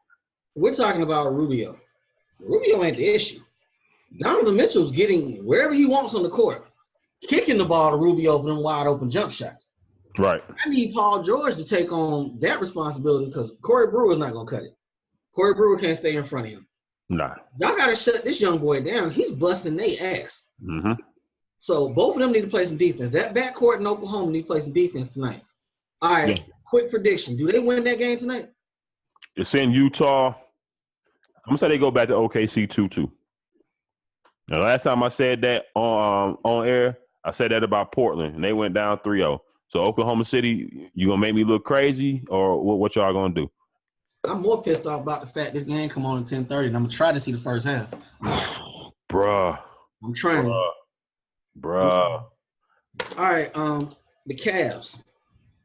We're talking about Rubio. Rubio ain't the issue. Donovan Mitchell's getting wherever he wants on the court, kicking the ball to Rubio for them wide open jump shots.
Right.
I need Paul George to take on that responsibility because Corey Brewer's not going to cut it. Corey Brewer can't stay in front of him.
Nah.
Y'all got to shut this young boy down. He's busting their ass.
Mm-hmm.
So both of them need to play some defense. That backcourt in Oklahoma need to play some defense tonight. All right, quick prediction. Do they win that game tonight?
It's in Utah. I'm going to say they go back to OKC 2-2. Now, last time I said that on air, I said that about Portland, and they went down 3-0. So Oklahoma City, you going to make me look crazy, or what y'all going to do?
I'm more pissed off about the fact this game come on at 10:30, and I'm going to try to see the first half.
Bruh.
I'm trying.
Bruh.
All right, the Cavs.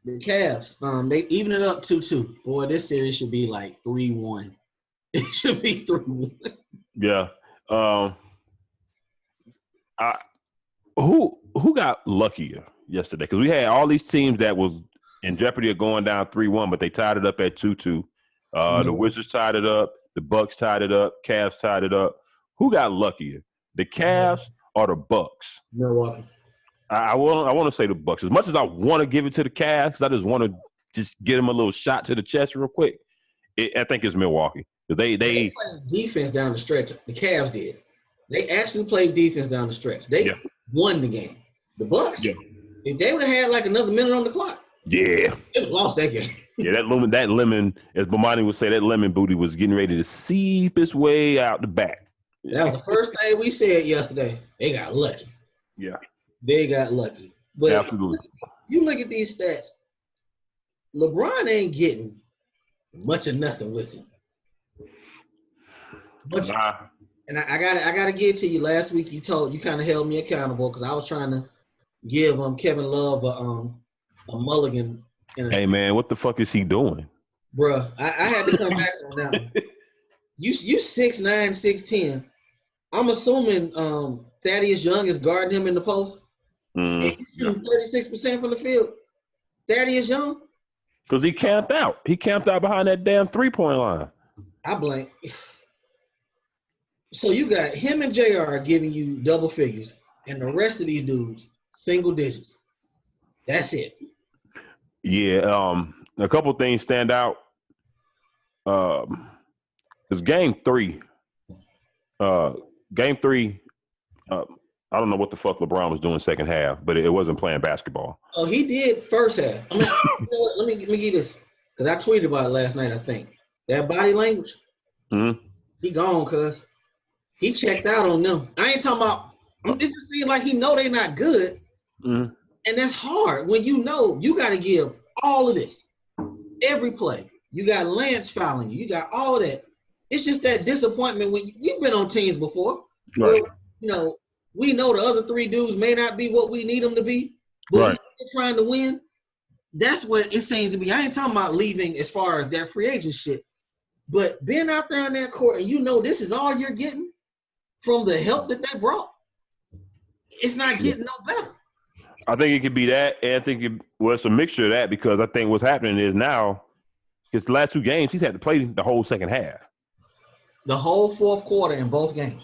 They even it up 2-2. Boy, this series should be like 3-1. It should be 3-1.
Yeah. Who got luckier yesterday? Because we had all these teams that was in jeopardy of going down 3-1, but they tied it up at 2-2. The Wizards tied it up. The Bucks tied it up. Cavs tied it up. Who got luckier? The Cavs or the Bucks?
Milwaukee.
I want to say the Bucks. As much as I want to give it to the Cavs, because I just want to just get them a little shot to the chest real quick. I think it's Milwaukee. They
played defense down the stretch. The Cavs did. They actually played defense down the stretch. They won the game. The Bucks, if they would have had like another minute on the clock, they would have lost that game.
That lemon, as Bomani would say, that lemon booty was getting ready to seep its way out the back.
That was the first thing we said yesterday. They got lucky.
Yeah.
They got lucky. But
absolutely.
You look at these stats, LeBron ain't getting much of nothing with him. And I gotta give it to you. Last week you kind of held me accountable because I was trying to give Kevin Love a mulligan.
Hey man, what the fuck is he doing?
Bruh, I had to come back on that one. You 6'9", 6'10". I'm assuming Thaddeus Young is guarding him in the post. And he's shooting 36% from the field. Thaddeus Young?
Because he camped out. He camped out behind that damn 3-point line.
I blank. So you got him and JR giving you double figures, and the rest of these dudes, single digits. That's it.
Yeah, a couple things stand out. It's game three. I don't know what the fuck LeBron was doing second half, but it wasn't playing basketball.
Oh, he did first half. I mean, you know what? Let me give you this, because I tweeted about it last night. I think that body language. He gone, cuz he checked out on them. I ain't talking about. It just seems like he know they not good, and that's hard when you know you got to give all of this every play. You got Lance fouling you. You got all of that. It's just that disappointment when you've been on teams before.
Right.
Where, we know the other three dudes may not be what we need them to be, but we're trying to win. That's what it seems to be. I ain't talking about leaving as far as that free agent shit, but being out there on that court and this is all you're getting from the help that they brought, it's not getting no better.
I think it could be that, and I think it's a mixture of that because I think what's happening is now, because the last two games, he's had to play the whole second half.
The whole fourth quarter in both games.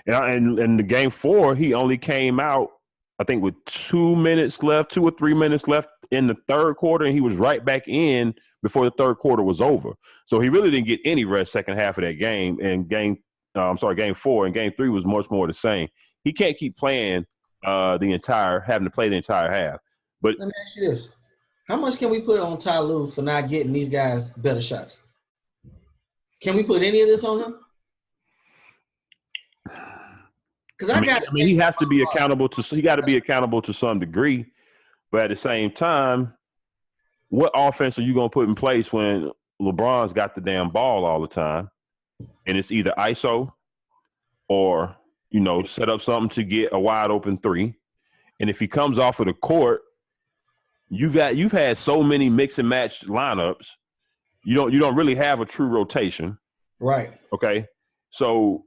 And the game 4, he only came out, I think, with 2 or 3 minutes left in the third quarter, and he was right back in before the third quarter was over. So he really didn't get any rest second half of that game. And game 4 and game 3 was much more the same. He can't keep playing having to play the entire half. But
let me ask you this: how much can we put on Ty Lue for not getting these guys better shots? Can we put any of this on him? Because
he has to be accountable to. He got to be accountable to some degree, but at the same time, what offense are you going to put in place when LeBron's got the damn ball all the time, and it's either ISO or set up something to get a wide open 3, and if he comes off of the court, you've had so many mix and match lineups, you don't really have a true rotation,
right?
Okay, so.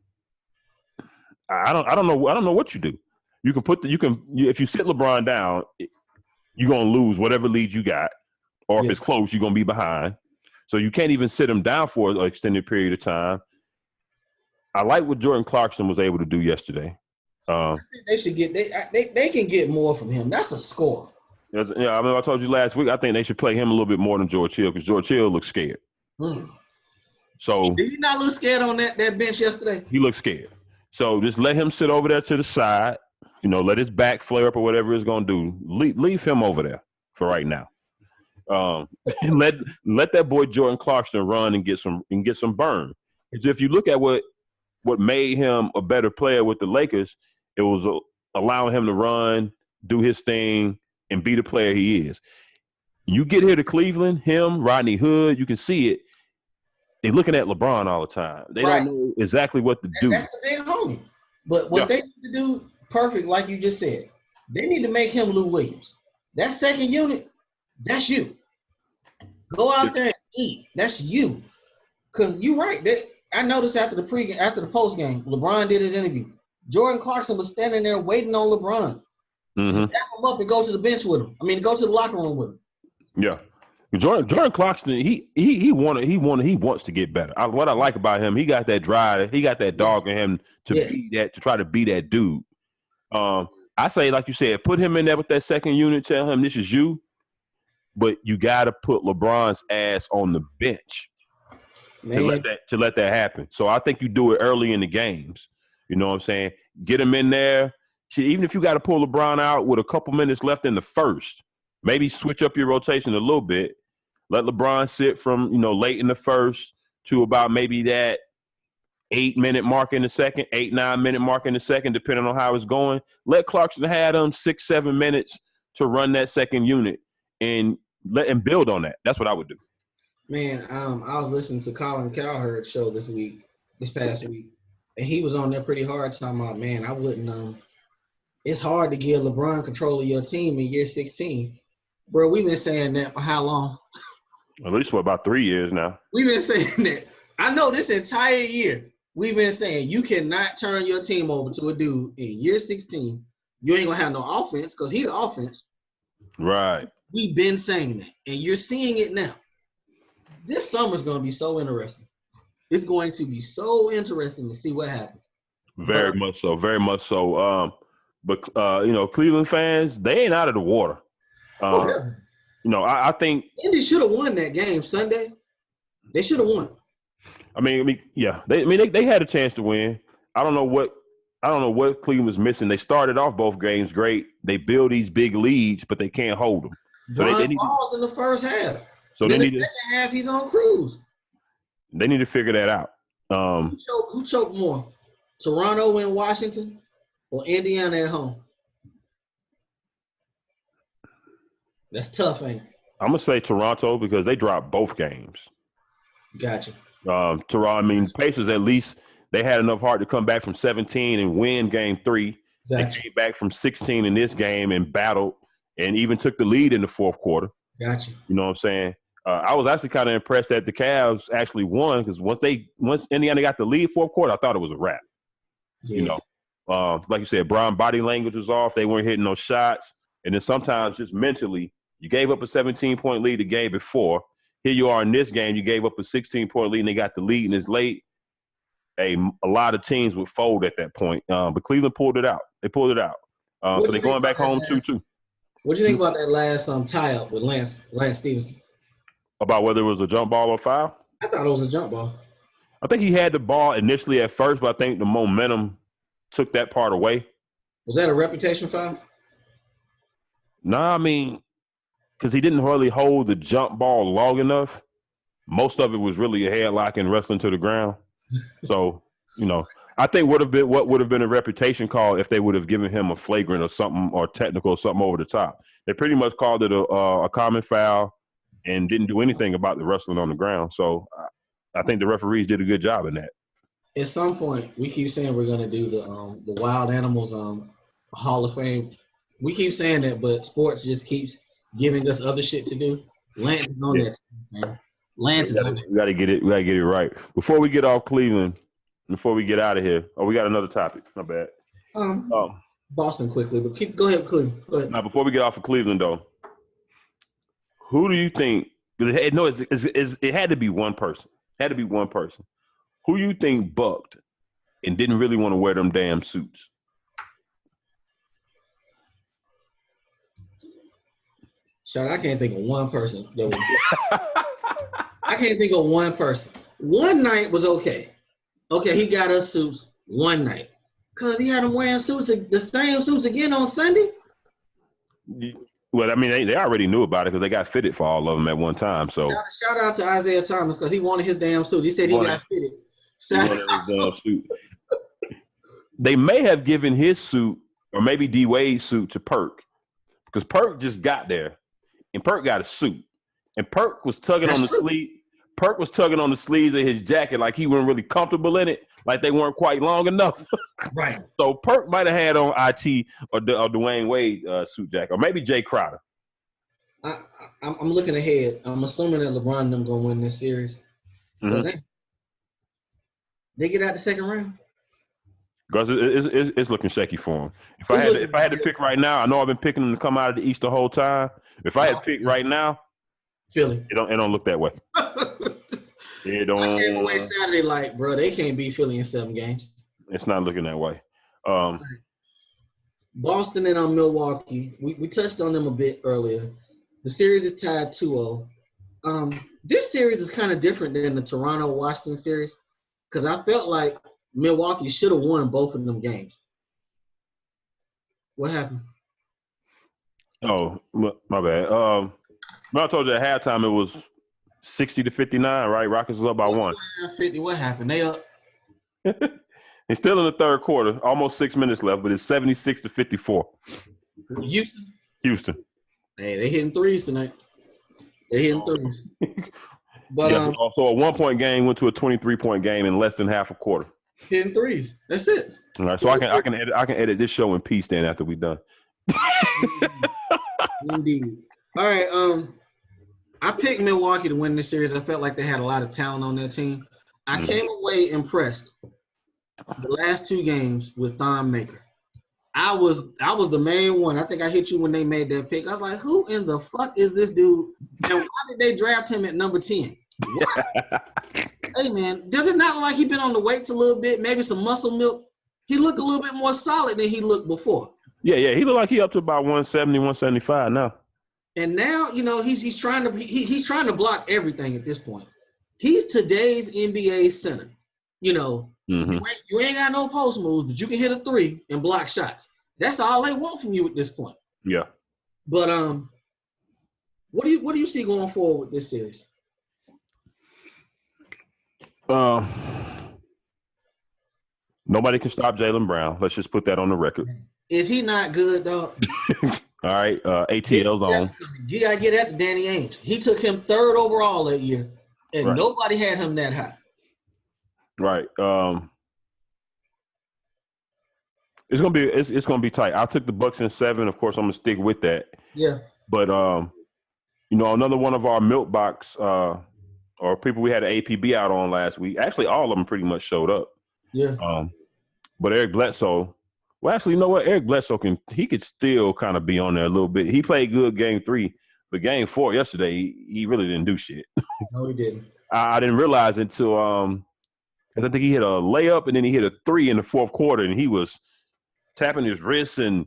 I don't know what you do. You can if you sit LeBron down, you're going to lose whatever lead you got. Or if
Yeah.
it's close, you're going to be behind. So you can't even sit him down for an extended period of time. I like what Jordan Clarkson was able to do yesterday.
They should get they can get more from him. That's a score.
Yeah, I mean, I told you last week, I think they should play him a little bit more than George Hill because George Hill looks scared. So
did he not look scared on that bench yesterday?
He looks scared. So just let him sit over there to the side. Let his back flare up or whatever it's going to do. Leave him over there for right now. And let that boy Jordan Clarkson run and get some burn. Because if you look at what made him a better player with the Lakers, it was allowing him to run, do his thing, and be the player he is. You get here to Cleveland, him, Rodney Hood, you can see it. They're looking at LeBron all the time. They don't know exactly what to do.
That's the big homie. But what they need to do perfect, like you just said, they need to make him Lou Williams. That second unit, that's you. Go out there and eat. That's you. Because you're right. I noticed after the post game, LeBron did his interview. Jordan Clarkson was standing there waiting on LeBron. To wrap him up and go to the bench with him. Go to the locker room with him. Yeah.
Jordan Clarkson, he wants to get better. What I like about him, he got that drive, he got that dog in him to try to be that dude. I say, like you said, put him in there with that second unit, tell him this is you, but you got to put LeBron's ass on the bench to let that happen. So I think you do it early in the games. You know what I'm saying? Get him in there. Even if you got to pull LeBron out with a couple minutes left in the first, maybe switch up your rotation a little bit. Let LeBron sit from, late in the first to about maybe that 8-minute mark in the second, 8-9-minute mark in the second, depending on how it's going. Let Clarkson have them 6-7 minutes to run that second unit and build on that. That's what I would do.
Man, I was listening to Colin Cowherd's show this past week, and he was on there pretty hard talking about, man, I wouldn't it's hard to give LeBron control of your team in year 16. Bro, we've been saying that for how long?
At least for about 3 years now.
We've been saying that. I know this entire year we've been saying you cannot turn your team over to a dude in year 16. You ain't going to have no offense because he's the offense.
Right.
We've been saying that, and you're seeing it now. This summer's going to be so interesting. It's going to be so interesting to see what happens.
Very much so. Very much so. But Cleveland fans, they ain't out of the water. I think
Indy should have won that game Sunday. They should have won.
They had a chance to win. I don't know what Cleveland was missing. They started off both games great. They build these big leads, but they can't hold them. So they need balls
in the first half.
So
then
they need
the second half, he's on cruise.
They need to figure that out.
Who choked more, Toronto and Washington, or Indiana at home? That's tough, ain't it?
I'm gonna say Toronto because they dropped both games.
Gotcha.
Pacers at least they had enough heart to come back from 17 and win game 3. Gotcha. They came back from 16 in this game and battled and even took the lead in the fourth quarter.
Gotcha.
You know what I'm saying? I was actually kind of impressed that the Cavs actually won because once Indiana got the lead fourth quarter, I thought it was a wrap. Yeah. Like you said, Brian body language was off. They weren't hitting no shots. And then sometimes just mentally, you gave up a 17-point lead the game before. Here you are in this game. You gave up a 16-point lead, and they got the lead, and it's late. A lot of teams would fold at that point. But Cleveland pulled it out. They pulled it out. So they're going back home 2-2.
What do you think about that last tie-up with Lance Stevenson?
About whether it was a jump ball or foul?
I thought it was a jump ball.
I think he had the ball initially at first, but I think the momentum took that part away.
Was that a reputation foul?
Nah, because he didn't really hold the jump ball long enough. Most of it was really a headlock and wrestling to the ground. So, I think what would have been a reputation call if they would have given him a flagrant or something or technical or something over the top. They pretty much called it a common foul and didn't do anything about the wrestling on the ground. So I think the referees did a good job in that.
At some point, we keep saying we're going to do the Wild Animals Hall of Fame. We keep saying that, but sports just keeps giving us other shit to do. Lance is on that, man. Lance is on that.
We got to get it right. Before we get off Cleveland, before we get out of here, we got another topic. Not bad.
Boston quickly, but go ahead, Cleveland. Go ahead.
Now, before we get off of Cleveland, though, Who do you think? No, it had to be one person. Had to be one person. Who you think bucked and didn't really want to wear them damn suits?
Shot, I can't think of one person that would. I can't think of one person. One night was okay. Okay, he got us suits one night. Cause he had them wearing suits, the same suits again on Sunday.
Well, I mean, they already knew about it because they got fitted for all of them at one time. So
shout out to Isaiah Thomas because he wanted his damn suit. He said he got fitted.
Suit. They may have given his suit or maybe D Wade's suit to Perk because Perk just got there and Perk got a suit and Perk was tugging on the sleeve. Perk was tugging on the sleeves of his jacket like he wasn't really comfortable in it, like they weren't quite long enough.
Right.
So Perk might have had on IT or Dwayne Wade suit jacket, or maybe Jay Crowder.
I'm looking ahead. I'm assuming that LeBron and them gonna win this series. Mm-hmm. They get out the second round.
Because it's looking shaky for him. If I had to pick right now, I know I've been picking them to come out of the East the whole time. If I had to pick right now,
Philly.
It don't look that way. It don't.
I came away Saturday like, bro, they can't beat Philly in 7 games.
It's not looking that way.
Boston and Milwaukee, we touched on them a bit earlier. The series is tied 2-0. This series is kind of different than the Toronto-Washington series because I felt like Milwaukee should have won both of them games. What happened?
Oh, my bad. I told you at halftime it was 60-59, right? Rockets was up by 1.
50. What happened? They up.
It's still in the third quarter, almost 6 minutes left, but it's 76-54. Houston.
Hey, they hitting threes tonight. They hitting threes. But
yeah, so a 1-point game went to a 23-point game in less than half a quarter.
Hitting threes. That's it.
All right, so I can edit this show in peace then after we done.
Indeed. All right. I picked Milwaukee to win this series. I felt like they had a lot of talent on their team. I came away impressed the last 2 games with Thon Maker. I was the main one. I think I hit you when they made that pick. I was like, who in the fuck is this dude? And why did they draft him at number 10? Hey, man, does it not look like he's been on the weights a little bit, maybe some muscle milk? He looked a little bit more solid than he looked before.
Yeah, he looked like he up to about 170, 175 now.
And now, he's trying to block everything at this point. He's today's NBA center. You ain't got no post moves, but you can hit a 3 and block shots. That's all they want from you at this point.
Yeah.
But what do you see going forward with this series?
Nobody can stop Jaylen Brown. Let's just put that on the record.
Is he not good, dog?
All right, ATL's on.
You gotta get after Danny Ainge. He took him 3rd overall that year, and nobody had him that high.
Right. It's gonna be tight. I took the Bucks in 7. Of course, I'm gonna stick with that.
Yeah.
But another one of our milk box or people we had an APB out on last week. Actually, all of them pretty much showed up.
Yeah.
But Eric Bledsoe. Well, actually, you know what? Eric Bledsoe could still kind of be on there a little bit. He played good game 3, but game 4 yesterday, he really didn't do shit.
No, he didn't.
I didn't realize until I think he hit a layup and then he hit a 3 in the 4th quarter, and he was tapping his wrists and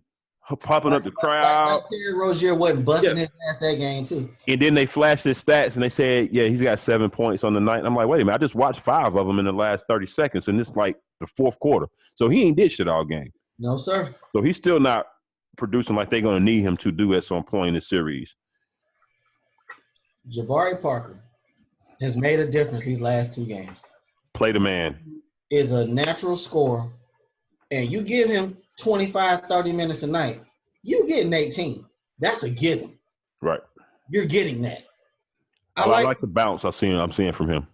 popping up the crowd.
Like Terry Rozier wasn't busting his ass that game too.
And then they flashed his stats and they said, yeah, he's got 7 points on the night. And I'm like, wait a minute, I just watched 5 of them in the last 30 seconds, and it's like the 4th quarter. So he ain't did shit all game.
No, sir.
So he's still not producing like they're going to need him to do at some point in the series.
Jabari Parker has made a difference these last 2 games.
Play the man.
Is a natural scorer, and you give him 25, 30 minutes a night, you getting 18. That's a given.
Right.
You're getting that.
I like the bounce I'm seeing from him.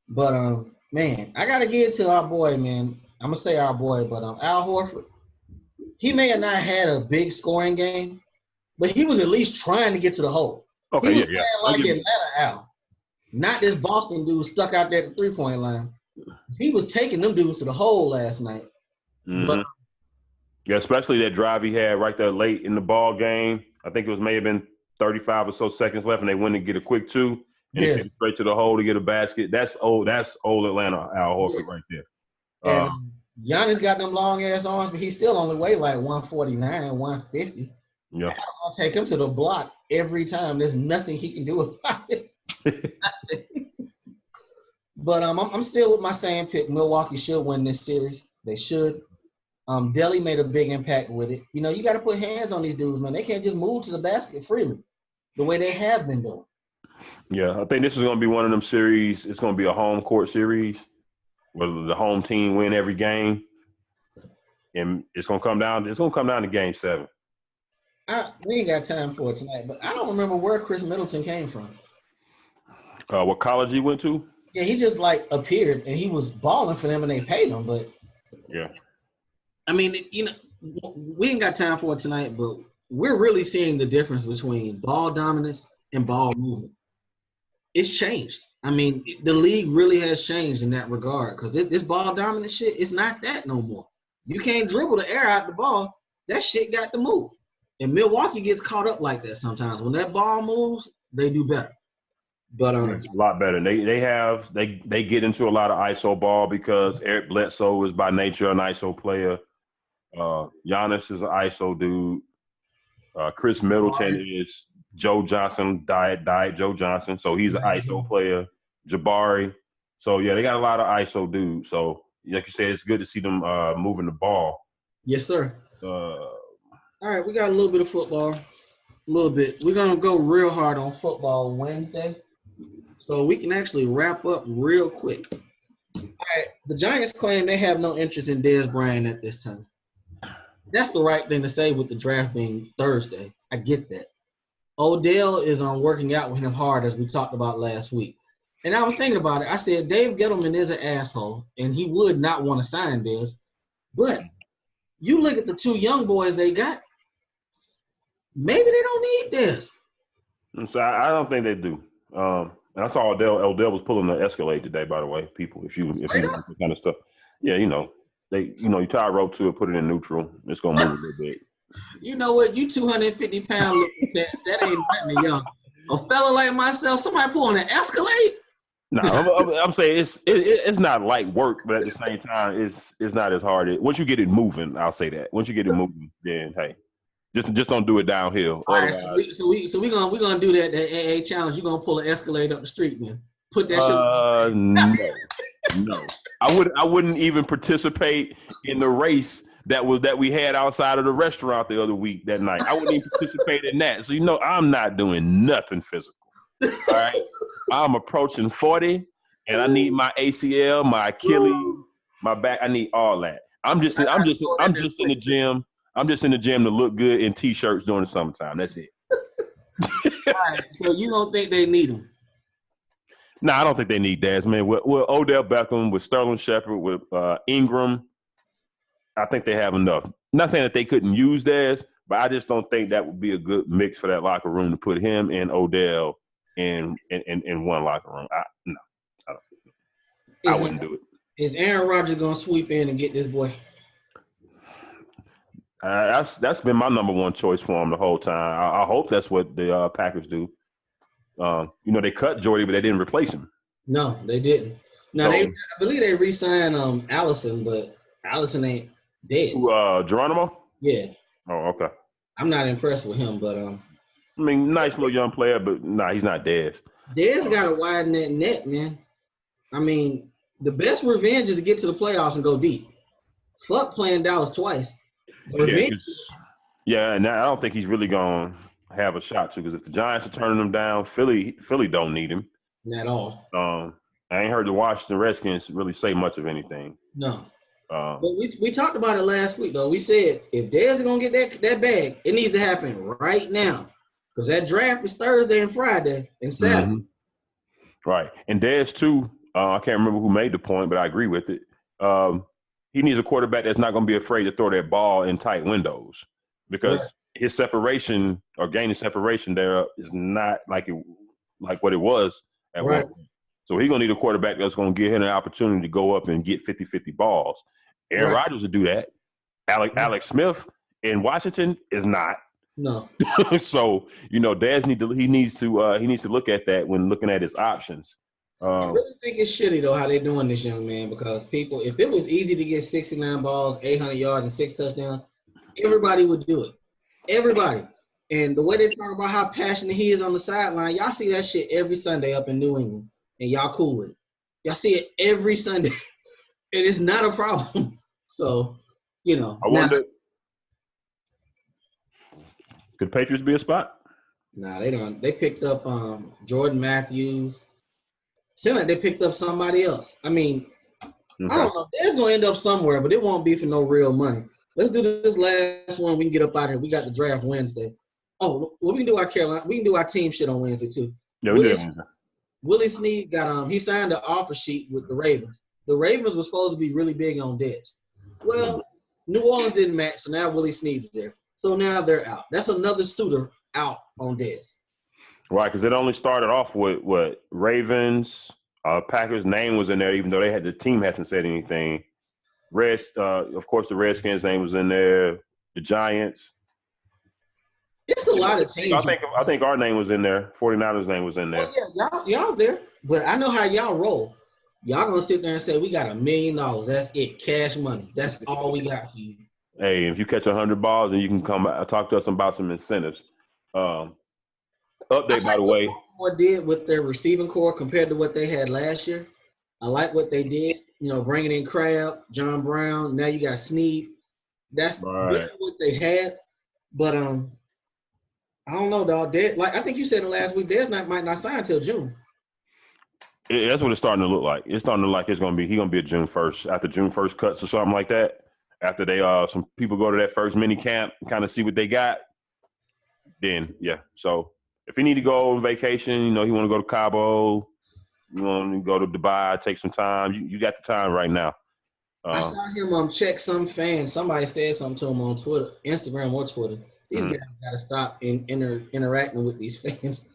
But, man, I got to get to our boy, man. I'm going to say our boy, but Al Horford, he may have not had a big scoring game, but he was at least trying to get to the hole.
Okay,
he was playing like Atlanta Al. Not this Boston dude stuck out there at the 3-point line. He was taking them dudes to the hole last night.
Mm-hmm.
But,
yeah, especially that drive he had right there late in the ball game. I think it may have been 35 or so seconds left, and they win and get a quick two, and
Yeah.
take it straight to the hole to get a basket. That's old Atlanta Al Horford right there.
And Giannis got them long ass arms, but he still only weigh like 149, 150.
Yeah.
I'll take him to the block every time. There's nothing he can do about it. But I'm still with my same pick. Milwaukee should win this series. They should. Delhi made a big impact with it. You know, you got to put hands on these dudes, man. They can't just move to the basket freely the way they have been doing.
Yeah, I think this is going to be one of them series. It's going to be a home court series where the home team win every game, and it's going to come down. It's going to come down to Game 7.
We ain't got time for it tonight, but I don't remember where Chris Middleton came from.
What college he went to?
Yeah, he just like appeared and he was balling for them and they paid him. But
yeah,
I mean, you know, we ain't got time for it tonight, but we're really seeing the difference between ball dominance and ball movement. It's changed. I mean, the league really has changed in that regard because this ball dominant shit is not that no more. You can't dribble the air out the ball. That shit got to move. And Milwaukee gets caught up like that sometimes. When that ball moves, they do better. But
it's a lot better. They get into a lot of ISO ball because Eric Bledsoe is by nature an ISO player. Giannis is an ISO dude. Chris Middleton is Joe Johnson, diet Joe Johnson. So he's an ISO player. Jabari. So yeah, they got a lot of ISO dudes. So like you said, it's good to see them moving the ball.
Yes, sir. All right, we got a little bit of football. A little bit. We're gonna go real hard on football Wednesday. So we can actually wrap up real quick. All right, the Giants claim they have no interest in Dez Bryant at this time. That's the right thing to say with the draft being Thursday. I get that. Odell is working out with him hard, as we talked about last week. And I was thinking about it. I said, Dave Gettleman is an asshole, and he would not want to sign Dez. But you look at the two young boys they got, maybe they don't need Dez.
So I don't think they do. And I saw Odell was pulling the Escalade today, by the way, people, if you like that kind of stuff. Yeah, you tie a rope to it, put it in neutral. It's going to move a little bit. You
know what? You 250 pound looking cats, that ain't nothing young. A fella like myself, somebody pulling an Escalade?
No, I'm saying it's not light work, but at the same time, it's not as hard. Once you get it moving, I'll say that. Once you get it moving, then hey, just don't do it downhill.
All right, so we're gonna do that AA challenge. You're gonna pull an Escalade up the street, man. Put that shit.
No. I wouldn't even participate in the race that we had outside of the restaurant the other week that night. I wouldn't even participate in that. So I'm not doing nothing physical. All right. I'm approaching 40 and I need my ACL, my Achilles, my back. I need all that. I'm just in the gym. I'm just in the gym to look good in t-shirts during the summertime. That's it.
All right. So you don't think they need him?
No, I don't think they need Dez, man. With Odell Beckham, with Sterling Shepard, with Ingram, I think they have enough. I'm not saying that they couldn't use Dez, but I just don't think that would be a good mix for that locker room to put him and Odell in one locker room. I wouldn't do it.
Is Aaron Rodgers going to sweep in and get this boy?
That's been my number one choice for him the whole time. I hope that's what the Packers do. They cut Jordy, but they didn't replace him.
No, they didn't. Now, I believe they re-signed Allison, but Allison ain't Dez.
Geronimo?
Yeah.
Oh, okay.
I'm not impressed with him, but I
mean, nice little young player, but he's not Dez.
Dez got to widen that net, man. I mean, the best revenge is to get to the playoffs and go deep. Fuck playing Dallas twice.
Yeah, and I don't think he's really going to have a shot to, because if the Giants are turning him down, Philly don't need him.
Not at all.
I ain't heard the Washington Redskins really say much of anything.
No. But we talked about it last week, though. We said if Dez is going to get that bag, it needs to happen right now. Because that draft is Thursday and Friday and Saturday.
Mm-hmm. Right. And Dez, too, I can't remember who made the point, but I agree with it. He needs a quarterback that's not going to be afraid to throw that ball in tight windows, because his separation or gaining separation there is not like what it was at one point. So he's going to need a quarterback that's going to give him an opportunity to go up and get 50-50 balls. Aaron Rodgers will do that. Alex Smith in Washington is not.
No.
So Daz needs to look at that when looking at his options.
I really think it's shitty though how they doing this young man, because people, if it was easy to get 69 balls, 800 yards, and 6 touchdowns, everybody would do it. Everybody. And the way they talk about how passionate he is on the sideline, y'all see that shit every Sunday up in New England, and y'all cool with it. Y'all see it every Sunday, and it's not a problem. So,
I wonder, could Patriots be a spot?
Nah, they don't. They picked up Jordan Matthews. Seems like they picked up somebody else. I mean, okay. I don't know. It's gonna end up somewhere, but it won't be for no real money. Let's do this last one. We can get up out of here. We got the draft Wednesday. Oh, well, we can do our Carolina. We can do our team shit on Wednesday too.
Yeah, we do.
Willie Snead got he signed an offer sheet with the Ravens. The Ravens were supposed to be really big on Dez. Well, New Orleans didn't match, so now Willie Snead's there. So now they're out. That's another suitor out on Dez.
Right, because it only started off with what Ravens, Packers' name was in there, even though the team hasn't said anything. Of course, the Redskins' name was in there. The Giants.
It's a lot of teams.
I think our name was in there. 49ers' name was in there.
Oh, yeah, y'all there. But I know how y'all roll. Y'all gonna sit there and say, we got $1 million. That's it, cash money. That's all we got for you.
Hey, if you catch 100 balls, then you can come talk to us about some incentives. Update, by the way.
What did with their receiving core compared to what they had last year? I like what they did. Bringing in Crab, John Brown. Now you got Snead. That's right. What they had. But I don't know, dog. I think you said it last week. Dez might not sign until June.
That's what it's starting to look like. It's starting to look like he's gonna be a June 1st, after June 1st cuts or something like that. After they some people go to that first mini camp, kind of see what they got. Then so if he need to go on vacation, he want to go to Cabo, you want to go to Dubai, take some time. You got the time right now.
I saw him check some fans. Somebody said something to him on Twitter, Instagram or Twitter. These guys got to stop interacting with these fans.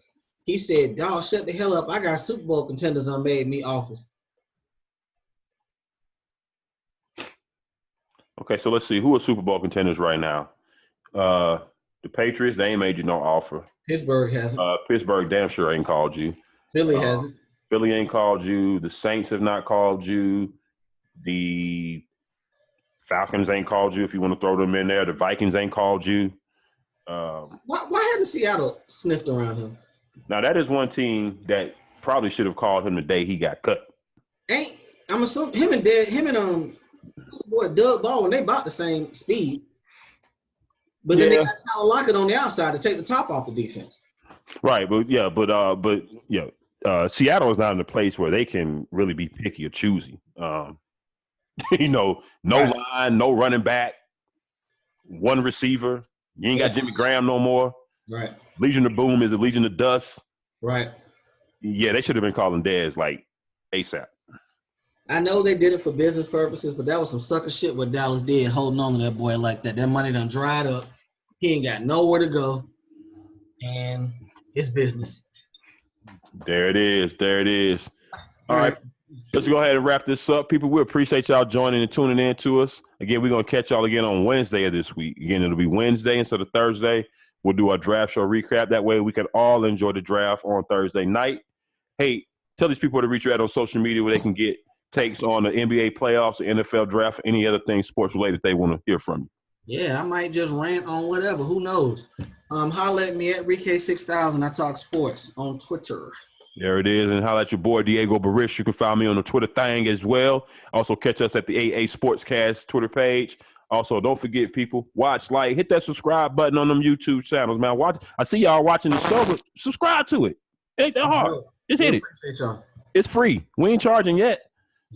He said, "Dog, shut the hell up. I got Super Bowl contenders on made me offers."
Okay, so let's see. Who are Super Bowl contenders right now? The Patriots, they ain't made you no offer.
Pittsburgh hasn't.
Pittsburgh damn sure ain't called you.
Philly hasn't.
Philly ain't called you. The Saints have not called you. The Falcons ain't called you if you want to throw them in there. The Vikings ain't called you.
Why hadn't Seattle sniffed around him?
Now, that is one team that probably should have called him the day he got cut.
I'm assuming him and boy Doug Baldwin, they about the same speed. But then they got Tyler Lockett on the outside to take the top off the defense.
Right, but Seattle is not in a place where they can really be picky or choosy. No line, no running back, one receiver. You ain't got Jimmy Graham no more.
Right.
Legion of Boom is a Legion of Dust.
Right.
Yeah, they should have been calling Dez like ASAP.
I know they did it for business purposes, but that was some sucker shit what Dallas did, holding on to that boy like that. That money done dried up. He ain't got nowhere to go, and it's business.
There it is. All right. Let's go ahead and wrap this up. People, we appreciate y'all joining and tuning in to us. Again, we're going to catch y'all again on Wednesday of this week. Again, it'll be Wednesday instead of Thursday. We'll do our draft show recap. That way we can all enjoy the draft on Thursday night. Hey, tell these people to reach you out on social media where they can get takes on the NBA playoffs, the NFL draft, any other thing sports-related they want to hear from you.
Yeah, I might just rant on whatever. Who knows? Holla at me at RK6000. I talk sports on Twitter.
There it is. And holla at your boy, Diego Barish. You can find me on the Twitter thing as well. Also, catch us at the AA Sportscast Twitter page. Also, don't forget, people, hit that subscribe button on them YouTube channels, man. I see y'all watching the show, but subscribe to it. It ain't that hard. Just hit it. It's free. We ain't charging yet.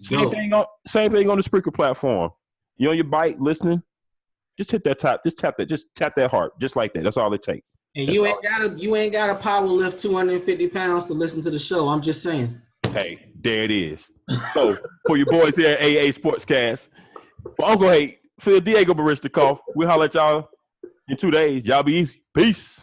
Same thing on the Spreaker platform. You on your bike listening? Just hit that top. Just tap that heart, just like that. That's all it takes.
And you ain't got to power lift 250 pounds to listen to the show. I'm just saying.
Hey, there it is. So for your boys here at AA Sportscast, for Uncle Phil Diego Barish, we'll holler at y'all in 2 days. Y'all be easy. Peace.